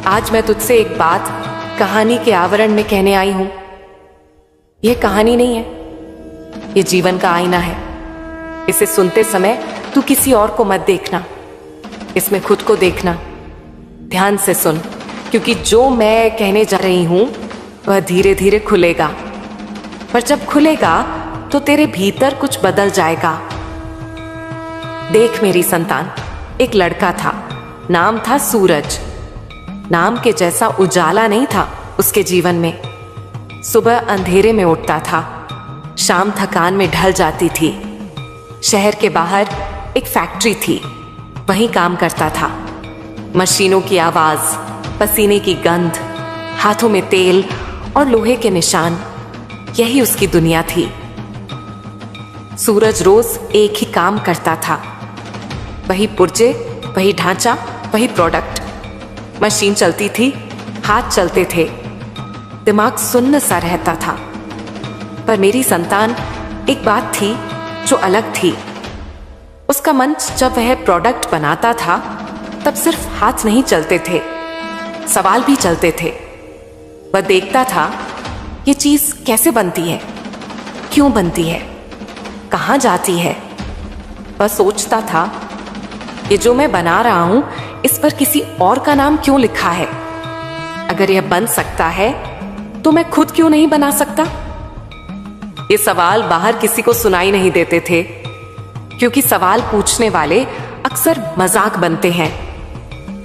आज मैं तुझसे एक बात कहानी के आवरण में कहने आई हूं। यह कहानी नहीं है, यह जीवन का आईना है। इसे सुनते समय तू किसी और को मत देखना, इसमें खुद को देखना। ध्यान से सुन, क्योंकि जो मैं कहने जा रही हूं वह धीरे धीरे खुलेगा, पर जब खुलेगा तो तेरे भीतर कुछ बदल जाएगा। देख मेरी संतान, एक लड़का था, नाम था सूरज। नाम के जैसा उजाला नहीं था उसके जीवन में। सुबह अंधेरे में उठता था, शाम थकान में ढल जाती थी। शहर के बाहर एक फैक्ट्री थी, वहीं काम करता था। मशीनों की आवाज, पसीने की गंध, हाथों में तेल और लोहे के निशान, यही उसकी दुनिया थी। सूरज रोज एक ही काम करता था, वही पुर्जे, वही ढांचा, वही प्रोडक्ट। मशीन चलती थी, हाथ चलते थे, दिमाग सुन्न सा रहता था। पर मेरी संतान, एक बात थी जो अलग थी। उसका मन जब वह प्रोडक्ट बनाता था तब सिर्फ हाथ नहीं चलते थे, सवाल भी चलते थे। वह देखता था ये चीज कैसे बनती है, क्यों बनती है, कहाँ जाती है। वह सोचता था, ये जो मैं बना रहा हूं इस पर किसी और का नाम क्यों लिखा है? अगर यह बन सकता है तो मैं खुद क्यों नहीं बना सकता? ये सवाल बाहर किसी को सुनाई नहीं देते थे, क्योंकि सवाल पूछने वाले अक्सर मजाक बनते हैं।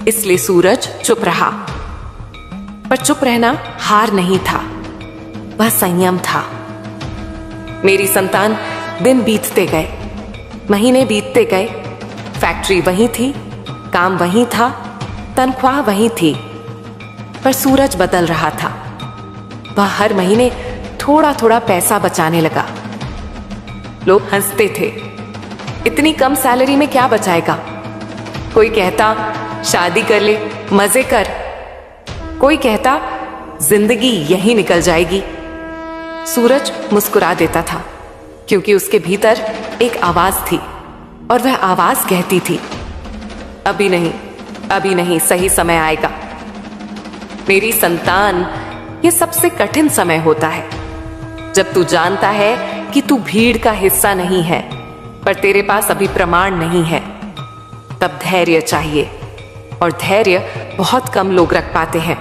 इसलिए सूरज चुप रहा। पर चुप रहना हार नहीं था, वह संयम था। मेरी संतान, दिन बीतते गए, महीने बीतते गए। फैक्ट्री वहीं थी, काम वहीं था, तनख्वाह वहीं थी, पर सूरज बदल रहा था। वह हर महीने थोड़ा थोड़ा पैसा बचाने लगा। लोग हंसते थे, इतनी कम सैलरी में क्या बचाएगा? कोई कहता शादी कर ले, मजे कर। कोई कहता जिंदगी यहीं निकल जाएगी। सूरज मुस्कुरा देता था, क्योंकि उसके भीतर एक आवाज थी, और वह आवाज कहती थी, अभी नहीं, अभी नहीं, सही समय आएगा। मेरी संतान, यह सबसे कठिन समय होता है, जब तू जानता है कि तू भीड़ का हिस्सा नहीं है, पर तेरे पास अभी प्रमाण नहीं है। तब धैर्य चाहिए, और धैर्य बहुत कम लोग रख पाते हैं।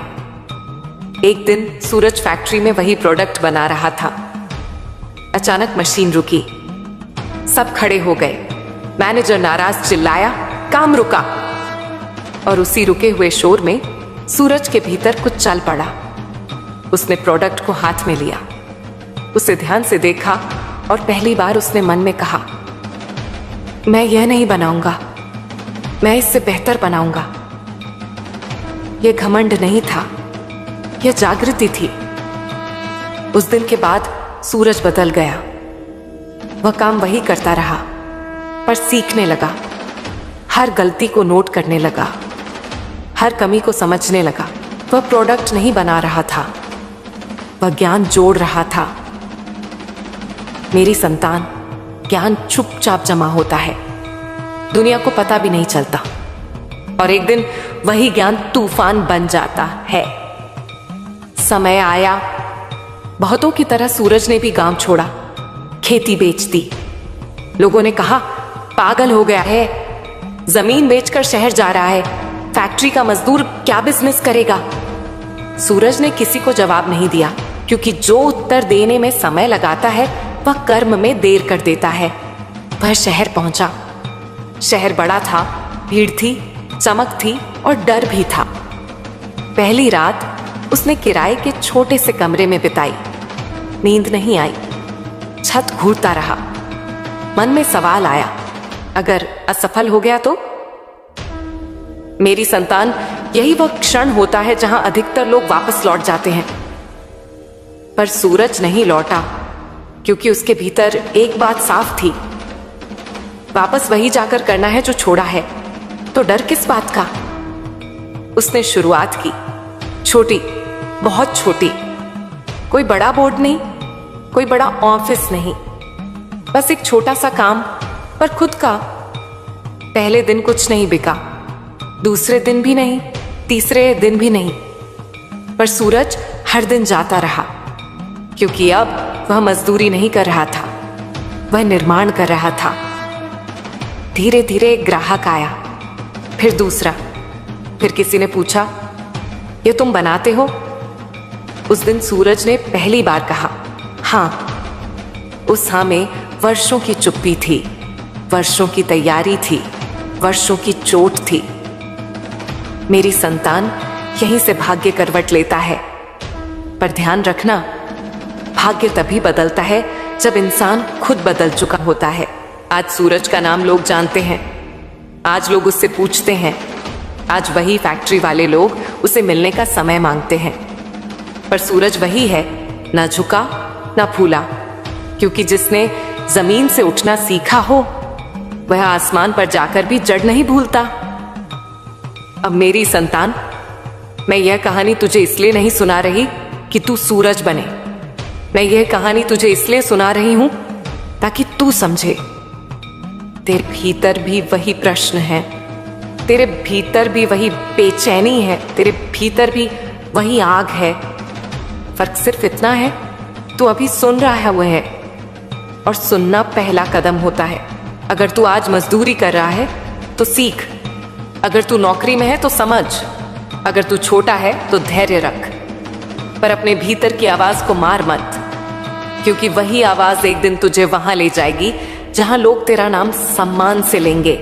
एक दिन सूरज फैक्ट्री में वही प्रोडक्ट बना रहा था। अचानक मशीन रुकी, सब खड़े हो गए। मैनेजर नाराज चिल्लाया, काम रुका। और उसी रुके हुए शोर में सूरज के भीतर कुछ चल पड़ा। उसने प्रोडक्ट को हाथ में लिया, उसे ध्यान से देखा, और पहली बार उसने मन में कहा, मैं यह नहीं बनाऊंगा, मैं इससे बेहतर बनाऊंगा। यह घमंड नहीं था, यह जागृति थी। उस दिन के बाद सूरज बदल गया। वह काम वही करता रहा, पर सीखने लगा, हर गलती को नोट करने लगा, हर कमी को समझने लगा। वह प्रोडक्ट नहीं बना रहा था, वह ज्ञान जोड़ रहा था। मेरी संतान, ज्ञान चुपचाप जमा होता है, दुनिया को पता भी नहीं चलता, और एक दिन वही ज्ञान तूफान बन जाता है। समय आया, बहुतों की तरह सूरज ने भी गांव छोड़ा, खेती बेच दी। लोगों ने कहा, पागल हो गया है, जमीन बेचकर शहर जा रहा है, फैक्ट्री का मजदूर क्या बिजनेस करेगा? सूरज ने किसी को जवाब नहीं दिया, क्योंकि जो उत्तर देने में समय लगाता है वह कर्म में देर कर देता है। वह शहर पहुंचा। शहर बड़ा था, भीड़ थी, चमक थी, और डर भी था। पहली रात उसने किराए के छोटे से कमरे में बिताई। नींद नहीं आई, छत घूरता रहा। मन में सवाल आया, अगर असफल हो गया तो? मेरी संतान, यही वह क्षण होता है जहां अधिकतर लोग वापस लौट जाते हैं। पर सूरज नहीं लौटा, क्योंकि उसके भीतर एक बात साफ थी, वापस वही जाकर करना है जो छोड़ा है, तो डर किस बात का? उसने शुरुआत की, छोटी, बहुत छोटी। कोई बड़ा बोर्ड नहीं, कोई बड़ा ऑफिस नहीं, बस एक छोटा सा काम, पर खुद का। पहले दिन कुछ नहीं बिका, दूसरे दिन भी नहीं, तीसरे दिन भी नहीं, पर सूरज हर दिन जाता रहा, क्योंकि अब वह मजदूरी नहीं कर रहा था, वह निर्माण कर रहा था। धीरे धीरे एक ग्राहक आया, फिर दूसरा, फिर किसी ने पूछा, ये तुम बनाते हो? उस दिन सूरज ने पहली बार कहा, हाँ। उस हाँ में वर्षों की चुप्पी थी, वर्षों की तैयारी थी, वर्षों की चोट थी। मेरी संतान, यहीं से भाग्य करवट लेता है। पर ध्यान रखना, भाग्य तभी बदलता है जब इंसान खुद बदल चुका होता है। आज सूरज का नाम लोग जानते हैं, आज लोग उससे पूछते हैं, आज वही फैक्ट्री वाले लोग उसे मिलने का समय मांगते हैं। पर सूरज वही है, ना झुका ना फूला, क्योंकि जिसने जमीन से उठना सीखा हो वह आसमान पर जाकर भी जड़ नहीं भूलता। अब मेरी संतान, मैं यह कहानी तुझे इसलिए नहीं सुना रही कि तू सूरज बने। मैं यह कहानी तुझे इसलिए सुना रही हूं ताकि तू समझे, तेरे भीतर भी वही प्रश्न है, तेरे भीतर भी वही बेचैनी है, तेरे भीतर भी वही आग है। फर्क सिर्फ इतना है, तू अभी सुन रहा है वह है, और सुनना पहला कदम होता है। अगर तू आज मजदूरी कर रहा है तो सीख, अगर तू नौकरी में है तो समझ, अगर तू छोटा है तो धैर्य रख, पर अपने भीतर की आवाज को मार मत, क्योंकि वही आवाज एक दिन तुझे वहां ले जाएगी जहां लोग तेरा नाम सम्मान से लेंगे।